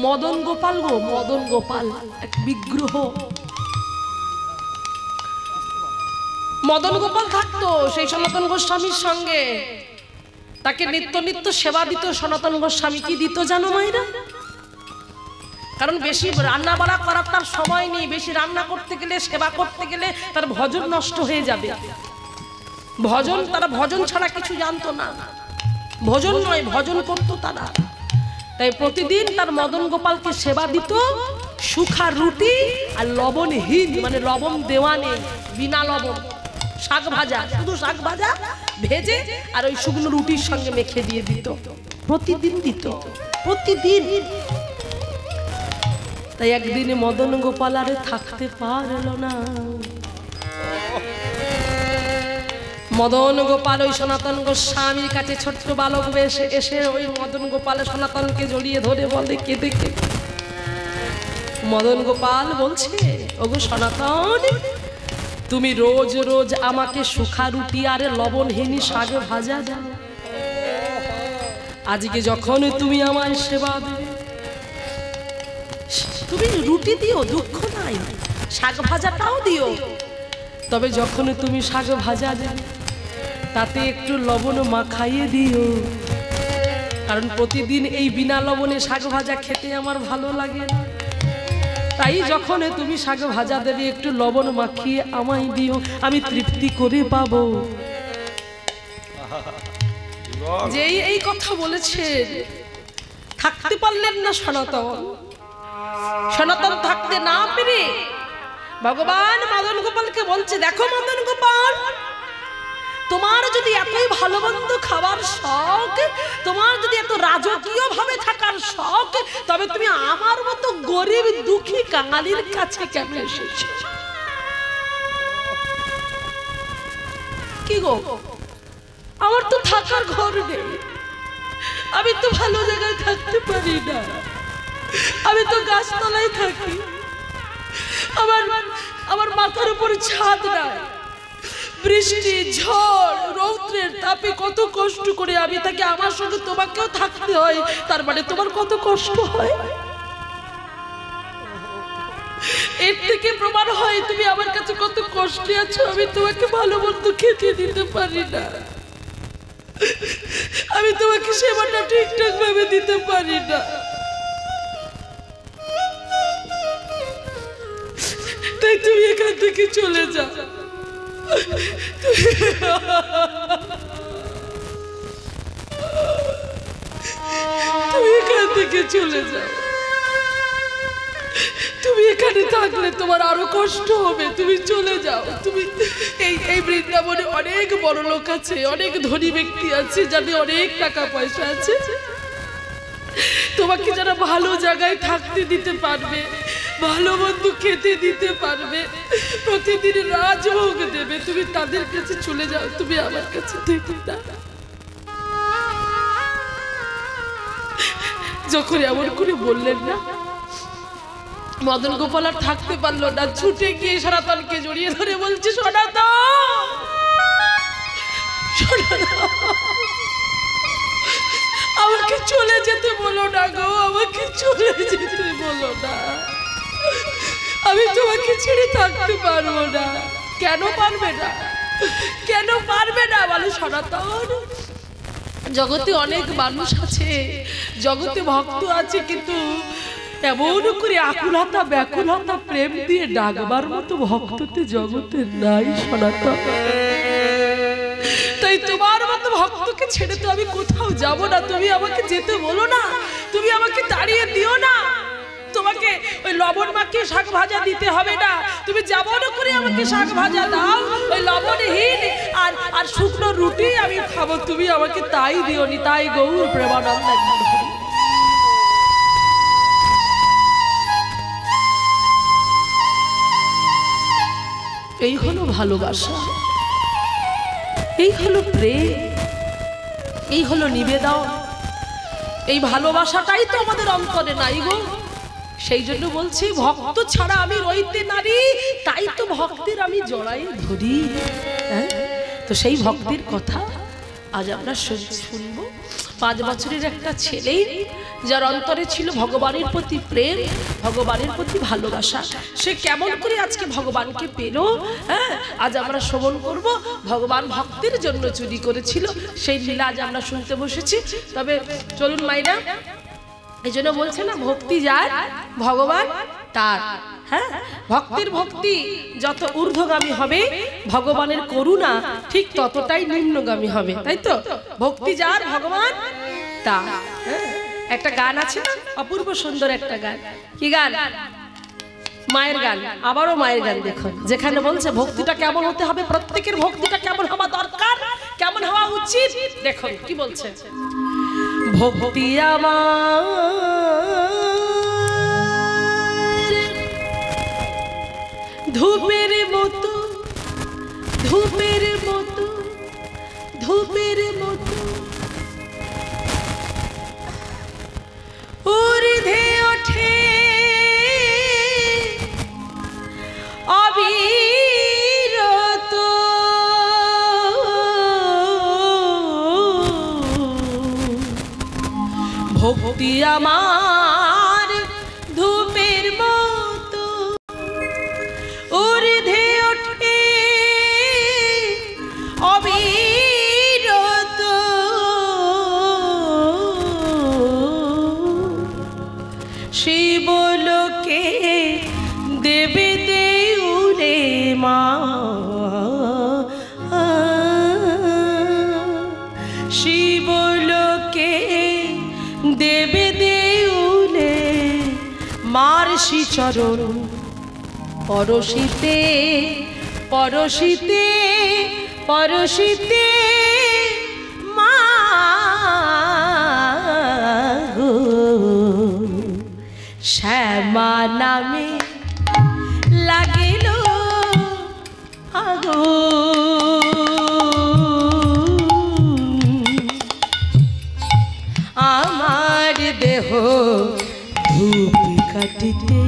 মদন গোপাল গো, মদন গোপাল এক বিগ্রহ। মদন গোপাল থাকতো সেই সনাতন গোস্বামীর সঙ্গে, তাকে নিত্য নিত্য সেবা দিত সনাতন গোস্বামী। কি দিত জানো মায়েরা? কারণ বেশি রান্না বাড়া করার তার সময় নেই, বেশি রান্না করতে গেলে, সেবা করতে গেলে তার ভজন নষ্ট হয়ে যাবে। ভজন, তারা ভজন ছাড়া কিছু জানতো না, ভজন নয় ভজন করতো তারা। তাই প্রতিদিন তার মদন গোপালকে সেবা দিত, শুখা রুটি আর লবণহীন, মানে লবণ দেওয়া নেই, বিনা লবণ, শাক ভাজা, শুধু শাক ভাজা ভেজে আর ওই শুকনো রুটির সঙ্গে মেখে দিয়ে দিত, প্রতিদিন দিত, প্রতিদিন। তাই একদিনে মদন গোপাল আরে থাকতে পারল না। মদন গোপাল ওই সনাতন গোস্বামীর কাছে ছোট্ট বালক বেশে এসে ওই মদন গোপাল সনাতনকে জড়িয়ে ধরে বলে কেঁদে কেঁদে। মদন গোপাল বলছে, ওগো সনাতন, তুমি রোজ রোজ আমাকে শুখা রুটি আর লবণহীন শাক ভাজা দাও, আজকে যখন তুমি আমায় সেবা দেবে তুমি রুটি দিও, দুঃখ নাই, শাক ভাজাটাও দিও। তবে যখন তুমি শাক ভাজা দেবে তাতে একটু লবণ মাখাইয়ে দিও, কারণ প্রতিদিন এই বিনা লবণে শাক ভাজা খেতে আমার ভালো লাগে না। তাই যখন তুমি শাক ভাজা দেবে একটু লবণ মাখিয়ে আমায় দিও, আমি তৃপ্তি করে পাবো। যেই এই কথা বলেছেন থাকতে পারলেন না সনাতন। সনাতন থাকতে না পেরে ভগবান মদন গোপালকে বলছে, দেখো মদন গোপাল, তোমার যদি এতই ভালো মন্দ খাবার শখ, তোমার যদি এত রাজকীয় ভাবে থাকার শখ, তবে তুমি আমার মতো গরিব দুঃখী কাঙালির কাছে কেন এসেছো? কি গো, আমার তো থাকার ঘর নেই, আমি তো ভালো জায়গায় থাকতে পারি না, আমি তো গাছতলায় থাকি, আমার মাথার উপর ছাদ নাই, বৃষ্টি ঝড় রৌদ্রের তাপে কত কষ্ট করে আমি থাকি, আমার সঙ্গে তোমাকেও থাকতে হয়, তার মানে তোমার কত কষ্ট হয়। এর থেকে প্রমাণ হয় তুমি আমার কাছে কত কষ্টে আছো। আমি তোমাকে ভালো মন্দ খেতে দিতে পারি না, আমি তোমাকে সেবাটা ঠিকঠাক ভাবে দিতে পারি না, তাই তুমি এখান থেকে চলে যাও, তুমি এখান থেকে চলে যাও। তুমি এখানে থাকলে তোমার আরো কষ্ট হবে, তুমি চলে যাও। তুমি এই বৃন্দাবনে অনেক বড় লোক আছে, অনেক ধনী ব্যক্তি আছে, যাদের অনেক টাকা পয়সা আছে, তোমাকে যারা ভালো জায়গায় থাকতে দিতে পারবে, ভালো মন্দ খেতে দিতে পারবে, প্রতিদিন রাজভোগ দেবে, তুমি তাদের কাছে চলে যাও, তুমি আমার কাছে থেকে না। যখন এমন করে বললেন না, মদন গোপাল আর থাকতে পারলো না, ছুটে গিয়ে সনাতনকে জড়িয়ে ধরে বলছে, সনাতন, আমাকে চলে যেতে বলো না গো, আমাকে চলে যেতে বলো না, আমি তোমাকে ছেড়ে থাকতে পারবো না। কেন পারবে না, কেন পারবে না বলে সনাতন? জগতে অনেক মানুষ আছে, জগতে ভক্ত আছে, কিন্তু এমন করে আকুলতা ব্যাকুলতা প্রেম দিয়ে ডাকবার মতো ভক্ততে জগতে নাই সনাতন। তাই তোমার মতো ভক্তকে ছেড়ে তো আমি কোথাও যাব না, তুমি আমাকে যেতে বলো না, তুমি আমাকে তাড়িয়ে দিও না, তোমাকে ওই লবণ মাখিয়ে শাক ভাজা দিতে হবে না, তুমি যেমন করে আমাকে শাক ভাজা দাও, ওই লবণহীন আর শুকনো রুটি আমি খাবো, তুমি আমাকে তাই দিও নি। তাই গৌর প্রেমানন্দ একবার এই হলো ভালোবাসা, এই হলো প্রেম, এই হলো নিবেদন। এই ভালোবাসাটাই তো আমাদের অন্তরে নাই গো। সেই জন্য বলছি, ভক্ত ছাড়া আমি রইতে নারী, তাই তো ভক্তের আমি জড়াই ধরি। তো সেই ভক্তির কথা আজ আমরা শুনবো। 5 বছরের একটা ছেলে, যার অন্তরে ছিল ভগবানের প্রতি প্রেম, ভগবানের প্রতি ভালোবাসা, সে কেমন করে আজকে ভগবানকে পেল, আজ আমরা শ্রবণ করব। ভগবান ভক্তের জন্য চুরি করেছিল, সেই লীলা আজ আমরা শুনতে বসেছি। তবে চলুন মাইরা, এই জন্য বলছে না, ভক্তি যার ভগবান তার। হ্যাঁ, ভক্তের ভক্তি যত ঊর্ধ্বগামী হবে, ভগবানের করুণা ঠিক ততটাই নিম্নগামী হবে, তাই তো? ভক্তি যার ভগবান তার। একটা গান আছে না, অপূর্ব সুন্দর একটা গান। কি গান? মায়ের গান। আবারও মায়ের গান দেখুন, যেখানে বলছে ভক্তিটা কেমন হতে হবে, প্রত্যেকের ভক্তিটা কেমন হওয়া দরকার, কেমন হওয়া উচিত। দেখুন কি বলছে, ভক্তি আমার ধূপের মতো, ধূপের মতো, ধূপের মতো ঊর্ধ্বে ওঠে অবিরত, ভক্তি আমার ধূপের মতো শিবলোকে দেবে দেউরে মা, শিবলোকে দেবে দেউলে মার শ্রীচরণ পরশিতে পরশিতে পরশিতে মা গো, শ্যামা নামে লাগিল আগুন, আমার দেহ ধূপ কাটিতে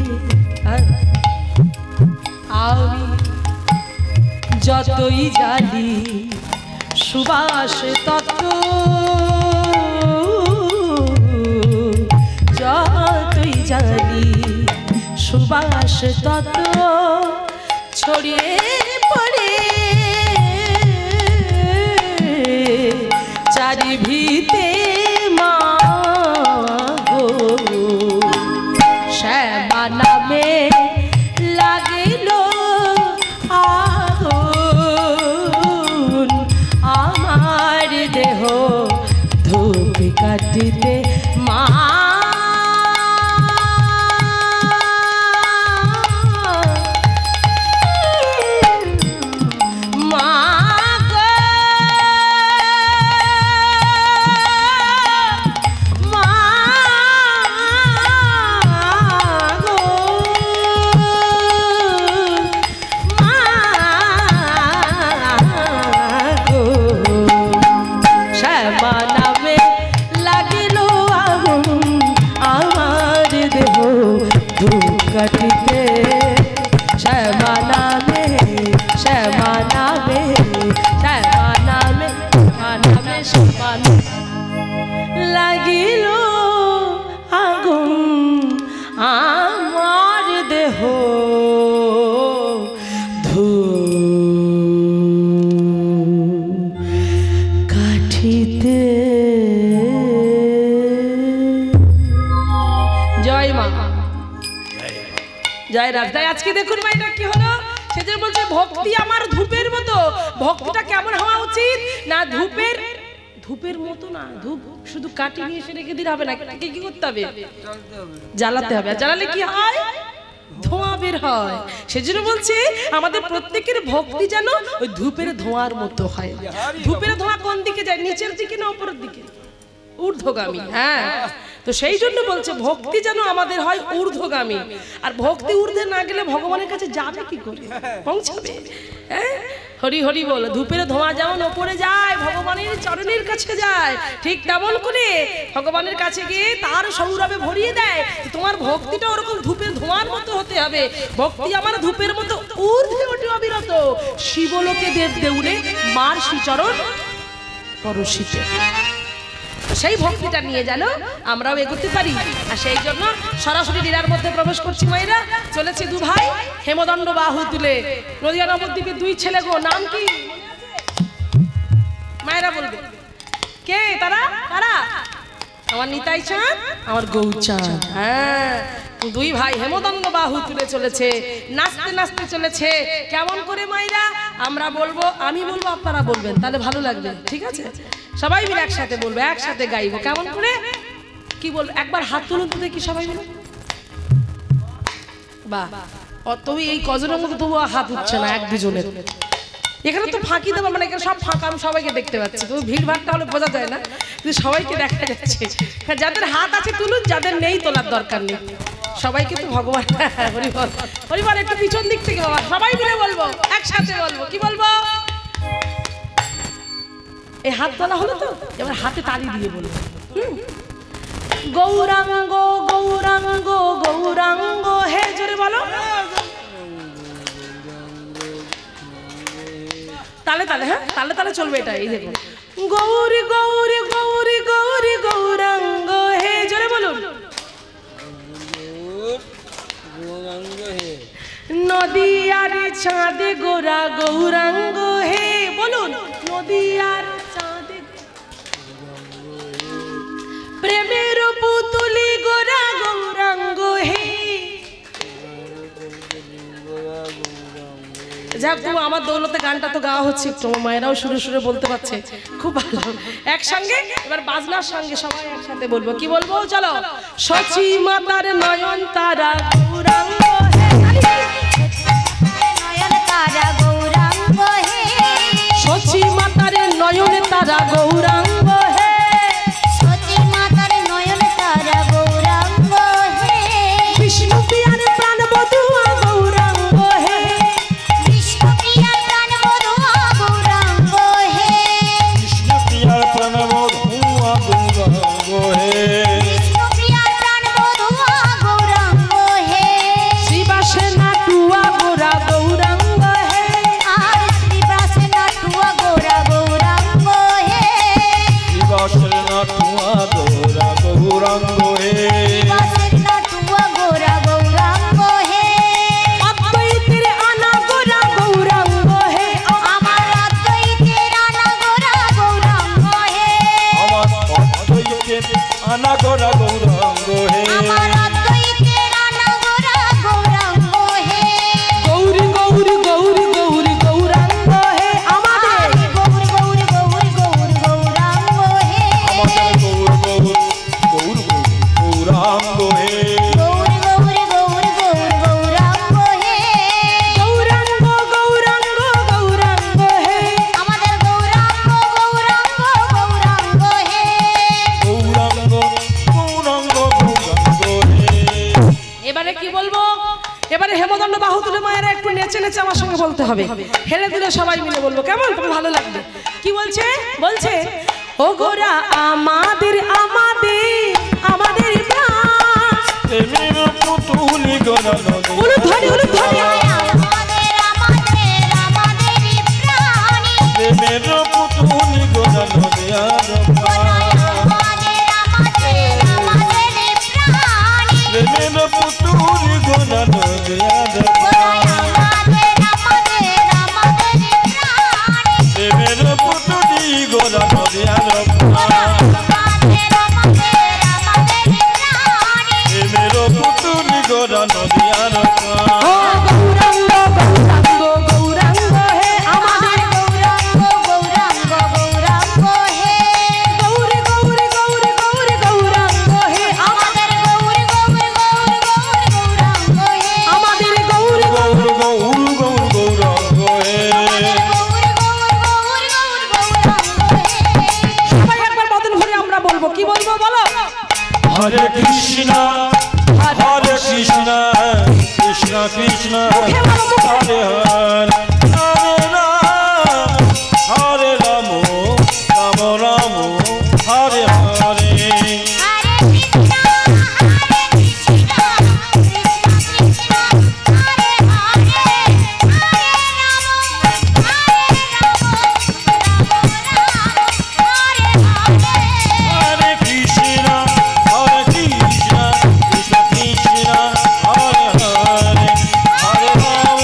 আমি যতই জানি সুবাস তত, যতই জানি সুবাস তত ছড়িয়ে পড়ে চারিভিতে মা গো, শ্যামা নামে লাগিল আগুন, আমার দেহ ধূপ কাটিতে মা কাটিতে, শ্যামা নামে শ্যামা নামে শ্যামা নামে নামে শ্যামা লাগিল আগুন, আমার দেহ ধূপ কাঠিতে। জয় মা, জয় রাজ। তাই আজকে দেখুন মাইটা কি হলো, সে যে বলছে ভক্তি আমার ধূপের মতো। ভক্তিটা কেমন হওয়া উচিত না, ধূপের ধূপের মতো না। ধূপ শুধু কাটি নিয়ে এসে রেখে দিলে হবে না, কি করতে হবে? জ্বালাতে হবে। আর জ্বালালে কি হয়? ধোঁয়া বের হয়। সেজন্য বলছে আমাদের প্রত্যেকের ভক্তি যেন ওই ধূপের ধোঁয়ার মতো হয়। ধূপের ধোঁয়া কোন দিকে যায়? নিচের দিকে না উপরের দিকে? ঊর্ধ্বগামী। হ্যাঁ, তো সেই জন্য বলছে ভক্তি যেন আমাদের হয় ঊর্ধ্বগামী। আর ভক্তি ঊর্ধ্বে না গেলে ভগবানের কাছে যাবে কি করে? পৌঁছাবে? হ্যাঁ, হরি হরি বল। ধূপের ধোঁয়া যেমন ওপরে যায়, ভগবানের চরণের কাছে যায়, ঠিক তেমন করে ভগবানের কাছে গিয়ে তার সৌরভে ভরিয়ে দেয়। তোমার ভক্তিটা ওরকম ধূপের ধোঁয়ার মতো হতে হবে। ভক্তি আমার ধূপের মতো ঊর্ধ্বে ওঠে অবিরত, শিবলোকে দেব দেউলে মার শ্রীচরণ পরশিতে। সেই ভক্তিটা নিয়ে যেন আমরাও এগোতে পারি। আর সেই জন্য সরাসরি লীলার মধ্যে প্রবেশ করছি। মায়েরা চলেছে দু ভাই হেমদণ্ড বাহু তুলে, নদিয়া নবদ্বীপের দুই ছেলে গো। নাম কি মায়েরা বলবে? কে তারা? তারা আমার নিতাই চাঁদ, আমার গৌচাঁদ। হ্যাঁ, দুই ভাই হেমদণ্ড বাহু তুলে চলেছে, নাচতে নাচতে চলেছে। কেমন করে মায়েরা? আমরা বলবো, আমি বলবো, আপনারা বলবেন, তাহলে ভালো লাগবে। ঠিক আছে, সবাই মিলে একসাথে বলবো, একসাথে গাইবো। কেমন করে কি বলবো? একবার হাত তুলুন তো দেখি সবাই মিলে। বাহ, তবে এই কজনের মধ্যে তবু হাত উঠছে না এক দুজনের। এখানে তো ফাঁকি দেবো, মানে এখানে সব ফাঁকা, আমি সবাইকে দেখতে পাচ্ছি। তো ভিড় ভাড়টা হলে বোঝা যায় না, কিন্তু সবাইকে দেখা যাচ্ছে। যাদের হাত আছে তুলুন, যাদের নেই তোলার দরকার নেই। সবাইকে তো ভগবান হরিবল হরিবল। একটু পিছন দিক থেকে বাবা, সবাই মিলে বলবো, একসাথে বলবো। কি বলবো? এই হাত তোলা হলো তো, এবার হাতে তালি দিয়ে বলবো। গৌরাঙ্গ গৌরাঙ্গ গৌরাঙ্গ হে, জোরে বলো। তালে তালে, হ্যাঁ তালে তালে চলবে এটা। এই দেখো, গৌরী গৌরী গৌরী গৌরী গৌরাঙ্গ হে, জোরে বলুন। নদিয়ার চাঁদে গোরা গৌরাঙ্গ হে, বলুন। নদিয়ার চাঁদে প্রেমের পুতুলি গোরা গৌরাঙ্গ যাক তুমি আমার দৌলতে গানটা তো গাওয়া হচ্ছে, তোমার মায়েরাও সুরে সুরে বলতে পারছে, খুব ভালো। একসঙ্গে এবার বাজনার সঙ্গে সবাই একসাথে বলবো। কি বলবো? চলো। সচি মাতার নয়ন তারা গৌরাঙ্গ হে, নয়ন তারা গৌরাঙ্গ হে, সচি মাতার নয়ন তারা গৌরাঙ্গ হে, সচি মাতার নয়ন তারা গৌরাঙ্গ হে, বিষ্ণু প্রিয়ার প্রাণ বধুয়া গৌরাঙ্গ হে, বিষ্ণু প্রিয়ার প্রাণ বধুয়া গৌরাঙ্গ হে, কৃষ্ণ প্রিয়ার প্রাণবধূয়া গৌরাঙ্গ হে, বিষ্ণু প্রিয়ার প্রাণ বধুয়া গৌরাঙ্গ হে, শ্রীবাসে নাটুয়া গোরা গৌরাঙ্গ হে, আর শ্রীবাসে নাটুয়া গোরা গৌরাঙ্গ হে, শ্রীবাসের নাটুয়া গোরা গৌরাঙ্গ হে, শ্রীবাসের নাটুয়া গোরা গৌরাঙ্গ হে, অদ্বৈতের আনা গোরা গৌরাঙ্গ হে, আমার অদ্বৈতের আনা গোরা গৌরাঙ্গ হে, আমার অদ্বৈতের আনা গোরা গৌরাঙ্গ হে, আমার অদ্বৈতের আনা গোরা গৌরাঙ্গ হে, গৌরী গৌরী গৌরী গৌরী গৌরাঙ্গ হে, আমাদের গৌর গৌর গৌর গৌর গৌরাঙ্গ হে, আমাদের গৌর গৌর গৌর গৌরাঙ্গ হে, গৌর গৌর গৌর গৌর গৌরাঙ্গ হে, গৌরাঙ্গ গৌরাঙ্গ গৌরাঙ্গ হে, আমাদের গৌরাঙ্গ গৌরাঙ্গ গৌরাঙ্গ হে, গৌরাঙ্গ গৌরাঙ্গ গৌরাঙ্গ হে। এবারে কি বলবো? এবারে হেমদণ্ড বাহু তুলে মায়েরা একটু নেচে নেচে আমার সঙ্গে বলতে হবে, হেলে দিলে সবাই মিলে বলবো, কেমন? তোমার ভালো লাগবে। কি বলছে? বলছে ও গোরা আমাদের আমাদের আমাদের প্রাণ, প্রেমের পুতুলি গোরা নদী, উলুধ্বনি উলুধ্বনি, আমাদের আমাদের আমাদের প্রাণী, প্রেমের পুতুলি গোরা নদী আর আমাদের আমাদের আমাদের প্রাণী, প্রেমের পুতুলি গোরা নদী আর আমাদের আমাদের আমাদের প্রাণী, প্রেমের পুতুলি গোরা নদী আর আমাদের আমাদের আমাদের প্রাণী, প্রেমের পুতুলি গোরা নদী আর ও গৌরাঙ্গ গৌরাঙ্গ গৌরাঙ্গ হে, আমাদের গৌরাঙ্গ গৌরাঙ্গ গৌরাঙ্গ হে, গৌরী গৌরী গৌরী গৌরী গৌরাঙ্গ হে, আমাদের গৌর গৌর গৌর গৌর গৌরাঙ্গ হে, আমাদের গৌরী গৌর গৌর গৌর গৌরাঙ্গ হে, গৌর গৌর গৌর গৌর গৌরাঙ্গ হে, সবাই একবার বদন ভরে আমরা বলবো। কি বলবো? বলো। হরে কৃষ্ণ হরে কৃষ্ণ কৃষ্ণ কৃষ্ণ হরে হরে হরে রাম হরে রাম রাম রাম হরে হরে, হরে কৃষ্ণ কৃষ্ণ কৃষ্ণ হরে হরে, হরে রাম হরে হরে, হরে কৃষ্ণ হরে কৃষ্ণ কৃষ্ণ কৃষ্ণ হরে হরে হরে রাম। রাম রাম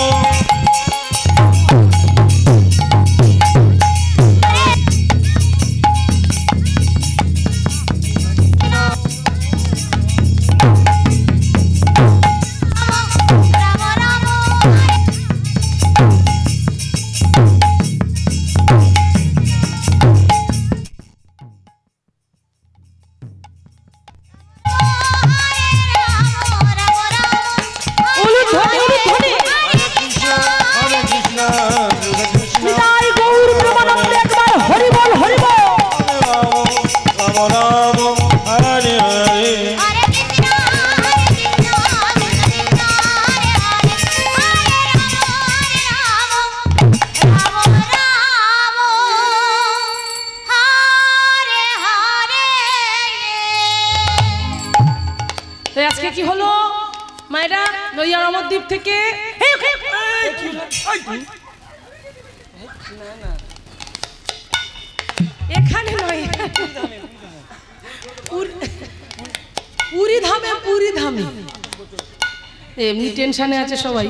উলুধ্বনি উলুধ্বনি, হরে কৃষ্ণ কৃষ্ণ কৃষ্ণ বিদায় গৌর প্রেমানন্দে একবার হরি বল হরি বল। রাম রাম হরে হরে হরে কৃষ্ণ কৃষ্ণ কৃষ্ণ হরে হরে, হরে রাম রাম রাম হরে হরে। তো আজকে কি হলো মায়েরা? নৈয়া নবদ্বীপ থেকে এখানে নয়, পুরী ধামে পুরী ধামে এমনি টেনশনে আছে সবাই।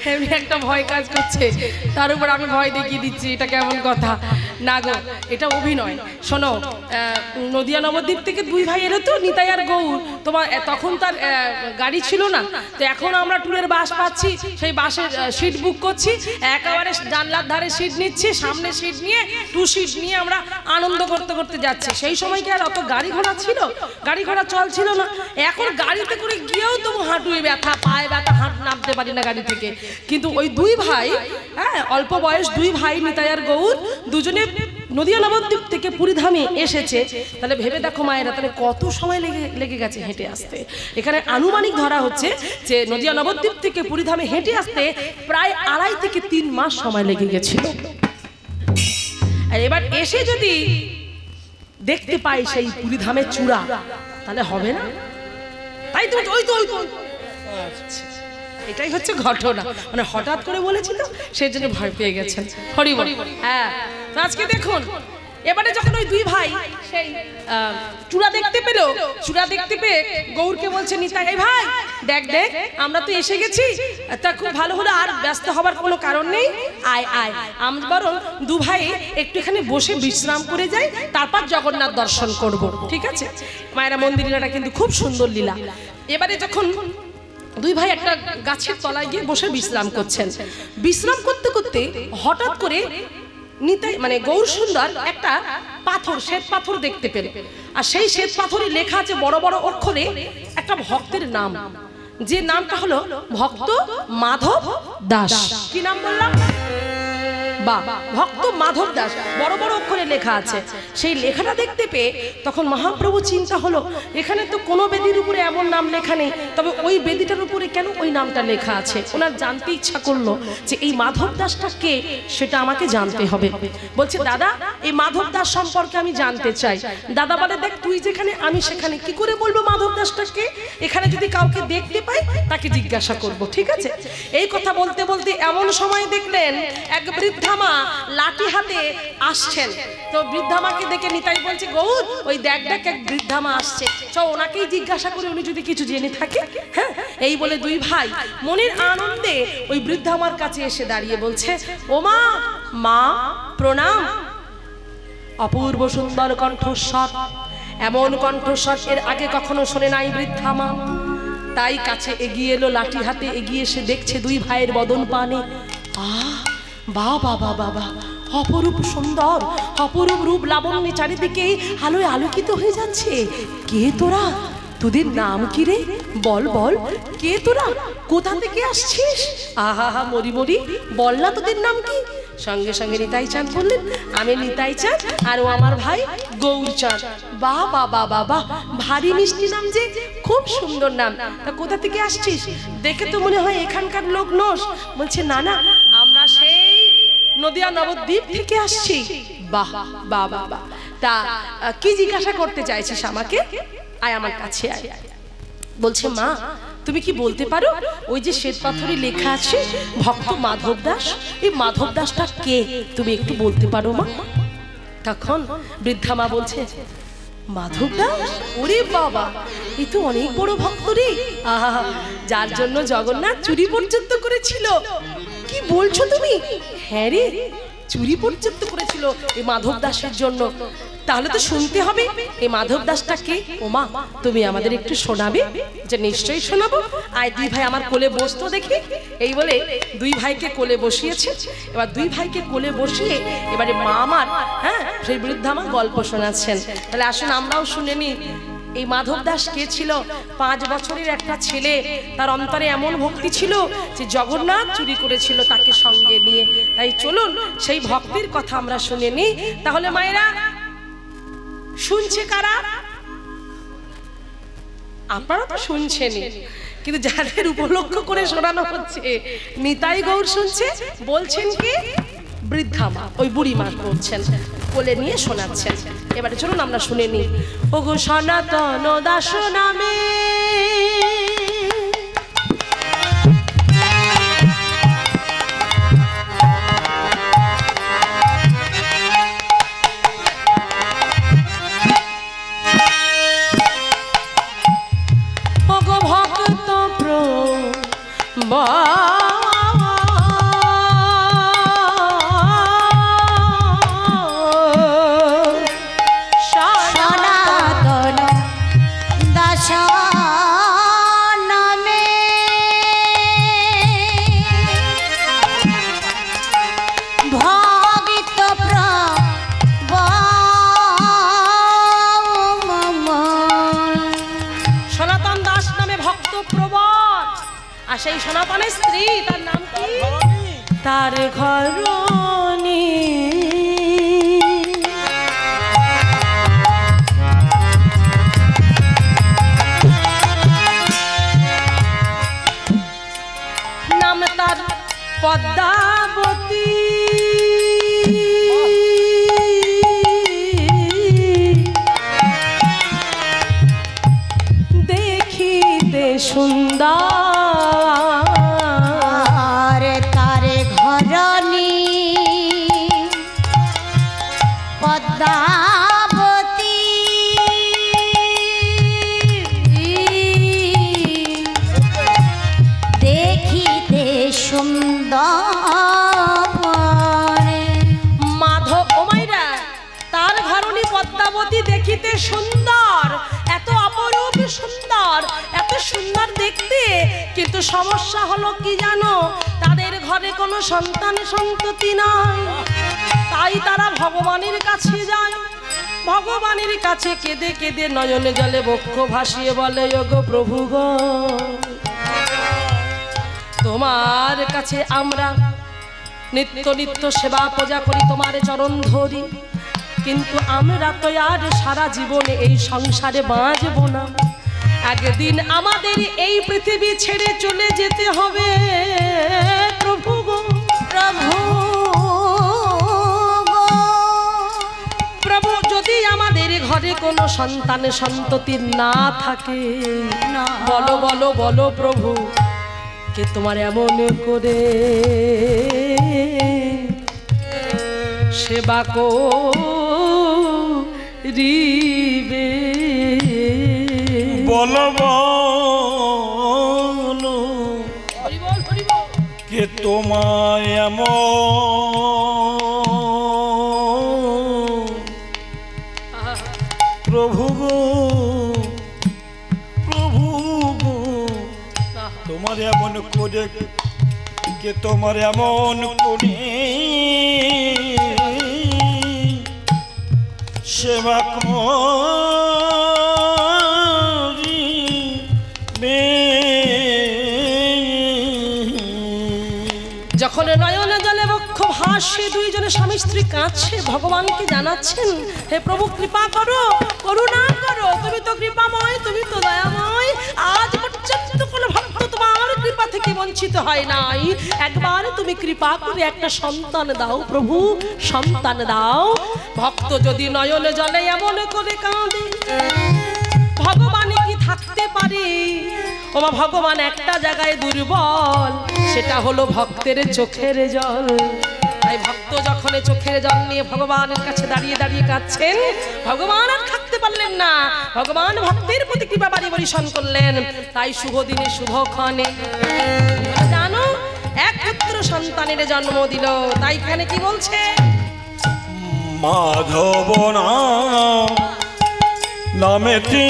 এমনি একটা ভয় কাজ করছে, তার উপর আমি ভয় দেখিয়ে দিচ্ছি, এটা কেমন কথা? না গো, এটা অভিনয়। শোনো, নদিয়া নবদ্বীপ থেকে দুই ভাই এলো তো, নিতাই আর গৌর। তোমার তখন তার গাড়ি ছিল না, তো এখন আমরা ট্যুরের বাস পাচ্ছি, সেই বাসের সিট বুক করছি, একেবারে জানলার ধারে সিট নিচ্ছি, সামনে সিট নিয়ে 2 সিট নিয়ে আমরা আনন্দ করতে করতে যাচ্ছি। সেই সময় কি আর অত গাড়ি ঘোড়া ছিল? গাড়ি ঘোড়া চল ছিল না। এখন গাড়িতে করে গিয়েও তো হাঁটুয়ে ব্যথা, পায়ে ব্যথা, হাঁটু নামতে পারি না গাড়ি থেকে। কিন্তু ওই 2 ভাই, হ্যাঁ, অল্প বয়স 2 ভাই নিতাই আর গৌর, দুজনে নদিয়া নবদ্বীপ থেকে পুরীধামে এসেছে। তাহলে ভেবে দেখো মায়েরা, তাহলে কত সময় লেগে গেছে হেঁটে আসতে। এখানে আনুমানিক ধরা হচ্ছে যে নদিয়া নবদ্বীপ থেকে পুরীধামে হেঁটে আসতে প্রায় 2.5 থেকে 3 মাস সময় লেগে গেছিল। আর এবার এসে যদি দেখতে পাই সেই পুরীধামের চূড়া, তাহলে হবে না? তাই তো ওই তো এটাই হচ্ছে ঘটনা। মানে হঠাৎ করে বলেছি তো, সেই জন্য ভয় পেয়ে গেছেন। হরি বল। হ্যাঁ, আজকে দেখুন, এবারে যখন ওই 2 ভাই সেই চূড়া দেখতে পেল, চূড়া দেখতে পেয়ে গৌরকে বলছে নিতাই, এই ভাই দেখ দেখ, আমরা তো এসে গেছি, তা খুব ভালো হলো, আর ব্যস্ত হবার কোনো কারণ নেই, আয় আয়, আমরা বরং 2 ভাই একটু এখানে বসে বিশ্রাম করে যাই, তারপর জগন্নাথ দর্শন করব। ঠিক আছে মায়েরা, মন্দির লীলাটা কিন্তু খুব সুন্দর লীলা। এবারে যখন 2 ভাই একটা গাছের তলায় গিয়ে বসে বিশ্রাম করছেন, বিশ্রাম করতে করতে হঠাৎ করে নিতাই মানে গৌর সুন্দর একটা পাথর, শ্বেত পাথর দেখতে পেল। আর সেই শ্বেত পাথরে লেখা আছে বড় বড় অক্ষরে একটা ভক্তের নাম, যে নামটা হলো ভক্ত মাধব দাস। কি নাম বললাম? ভক্ত মাধব দাস, বড় বড় অক্ষরে লেখা আছে। সেই লেখাটা দেখতে পেয়ে তখন মহাপ্রভু চিন্তা হলো, এখানে তো কোনো বেদির উপরে এমন নাম লেখা নেই, তবে ওই বেদিটার উপরে কেন ওই নামটা লেখা আছে? ওনার জানতে ইচ্ছা করলো যে এই মাধব দাসটা কে, সেটা আমাকে জানতে হবে। বলছে, দাদা এই মাধব দাস সম্পর্কে আমি জানতে চাই। দাদা বলে, দেখ তুই যেখানে আমি সেখানে, কি করে বলবো মাধব দাসটা কে? এখানে যদি কাউকে দেখতে পাই তাকে জিজ্ঞাসা করব। ঠিক আছে, এই কথা বলতে বলতে এমন সময় দেখলেন এক বৃদ্ধা মা লাঠি হাতে আসছেন। তো বৃদ্ধামাকে দেখে নিতাই বলছে, গৌর ওই দেখ দেখ এক বৃদ্ধামা আসছে, চ ওনাকেই জিজ্ঞাসা করে, উনি যদি কিছু জেনে থাকে। হ্যাঁ, এই বলে 2 ভাই মনের আনন্দে ওই বৃদ্ধামার কাছে এসে দাঁড়িয়ে বলছে, ও মা, মা প্রণাম। অপূর্ব সুন্দর কণ্ঠস্বর, এমন কণ্ঠস্বর এর আগে কখনো শোনে নাই বৃদ্ধামা। তাই কাছে এগিয়ে এলো, লাঠি হাতে এগিয়ে এসে দেখছে 2 ভাইয়ের বদন পানে, বাবা বাবা, অপরূপ সুন্দর, অপরূপ রূপ লাবণ্যে চারিদিকে আলোয় আলোকিত হয়ে যাচ্ছে। কে তোরা? তোদের নাম কি রে? বল বল, কে তোরা? কোথা থেকে আসছিস? আহা হা, মরি মরি, বল না তোদের নাম কি? সঙ্গে সঙ্গে নিতাই চাঁদ বললেন, আমি নিতাই চাঁদ, আর ও আমার ভাই গৌর চাঁদ। বাবা বাবা বাহ, ভারী মিষ্টি নাম যে, খুব সুন্দর নাম। তা কোথা থেকে আসছিস? দেখে তো মনে হয় এখানকার লোক নোস। বলছে, না না, আমরা সেই নদিয়া নবদ্বীপ থেকে আসছি। বাহ বাহ বাহ, তা কি জিজ্ঞাসা করতে চাইছিস আমাকে? আয় আমার কাছে আয়। বলছে, মা তুমি কি বলতে পারো ওই যে শ্বেত পাথরে লেখা আছে ভক্ত মাধব দাস, এই মাধব দাসটা কে? তুমি একটু বলতে পারো মা? তখন বৃদ্ধা মা বলছে, মাধব দাস, ওরে বাবা, এ তো অনেক বড় ভক্ত রে, আহা, যার জন্য জগন্নাথ চুরি পর্যন্ত করেছিল। কি বলছো তুমি? হ্যাঁ রে, চুরি পর্যন্ত করেছিল এই মাধব দাসের জন্য। তাহলে তো শুনতে হবে এই মাধব দাসটা কে। ও মা, তুমি আমাদের একটু শোনাবে? যে নিশ্চয়ই শোনাবো। আয় 2 ভাই আমার কোলে বসতো দেখি। এই বলে 2 ভাইকে কোলে বসিয়েছে। এবার 2 ভাইকে কোলে বসিয়ে এবারে মা আমার, হ্যাঁ, সেই বৃদ্ধা মা গল্প শোনাচ্ছেন। তাহলে আসুন আমরাও শুনে নিই এই মাধব দাস কে ছিল। 5 বছরের একটা ছেলে, তার অন্তরে এমন ভক্তি ছিল যে জগন্নাথ চুরি করেছিল তাকে সঙ্গে নিয়ে। তাই চলুন সেই ভক্তির কথা আমরা শুনে নিই। তাহলে মায়েরা, শুনছে কারা? আপনারা তো শুনছেনই, কিন্তু যাদের উপলক্ষ করে শোনানো হচ্ছে, নিতাই গৌর শুনছে, বলছেন কি বৃদ্ধা মা, ওই বুড়ি মা বলছেন, কোলে নিয়ে শোনাচ্ছেন। এবারে চলুন আমরা শুনে নিই। ওগো সনাতন দাস নামে সনাতন দাস আর সেই সোনাপানের স্ত্রী তার নাম কি? তার ঘরণী। নাম তার পদ্মাবতী। দেখিতে সুন্দর তার ঘরণী পদ্মাবতী। দেখিতে সুন্দর। মাধব ওমাইরা তার ঘরণী পদ্মাবতী দেখিতে সুন্দর, এত অপরূপ সুন্দর, এত সুন্দর দেখতে। কিন্তু সমস্যা হলো কি জানো, তাদের ঘরে কোনো সন্তান সন্ততি নাই। তাই তারা ভগবানের কাছে যায়, ভগবানের কাছে কেঁদে কেঁদে নয়নে জলে বক্ষ ভাসিয়ে বলে, ওগো প্রভু গো, তোমার কাছে আমরা নিত্য নিত্য সেবা পূজা করি, তোমার চরণ ধরি, কিন্তু আমরা তো আর সারা জীবনে এই সংসারে বাঁচব না। একদিন আমাদের এই পৃথিবী ছেড়ে চলে যেতে হবে প্রভু গো, প্রভু গো। প্রভু যদি আমাদের ঘরে কোনো সন্তান সন্ততি না থাকে, বলো বলো বলো প্রভু, কে তোমার এমন করে সেবা করিবে? বলো বলো কে তোমায় এমন প্রভু গো, প্রভু গো, তোমার এমন করে, কে তোমার এমন করে সেবা করিবে? যখন নয়নে জলে বক্ষ ভাসে, দুইজনে স্বামী স্ত্রী কাঁদছে, ভগবানকে জানাচ্ছেন, হে প্রভু কৃপা করো, করুণা করো, তুমি তো কৃপাময়, তুমি তো দয়াময়, আজ পর্যন্ত কোনো ভক্ত তোমার কৃপা থেকে বঞ্চিত হয় নাই, একবার তুমি কৃপা করে একটা সন্তান দাও প্রভু, সন্তান দাও। ভক্ত যদি নয়নে জলে এমন করে কাঁদে, ভগবান কি থাকতে পারে? ওমা ভগবান একটা জায়গায় দুর্বল, সেটা হলো ভক্তের চোখের জল। তাই ভক্ত যখন চোখের জল নিয়ে ভগবানের কাছে দাঁড়িয়ে দাঁড়িয়ে কাঁদছেন, ভগবান আর থাকতে পারলেন না, ভগবান ভক্তের প্রতি কৃপা বাড়ি বর্ষণ করলেন। তাই শুভ দিনে শুভক্ষণে জানো এক পুত্র সন্তানের জন্ম দিল। তাই এখানে কি বলছে? মাধব নামেতে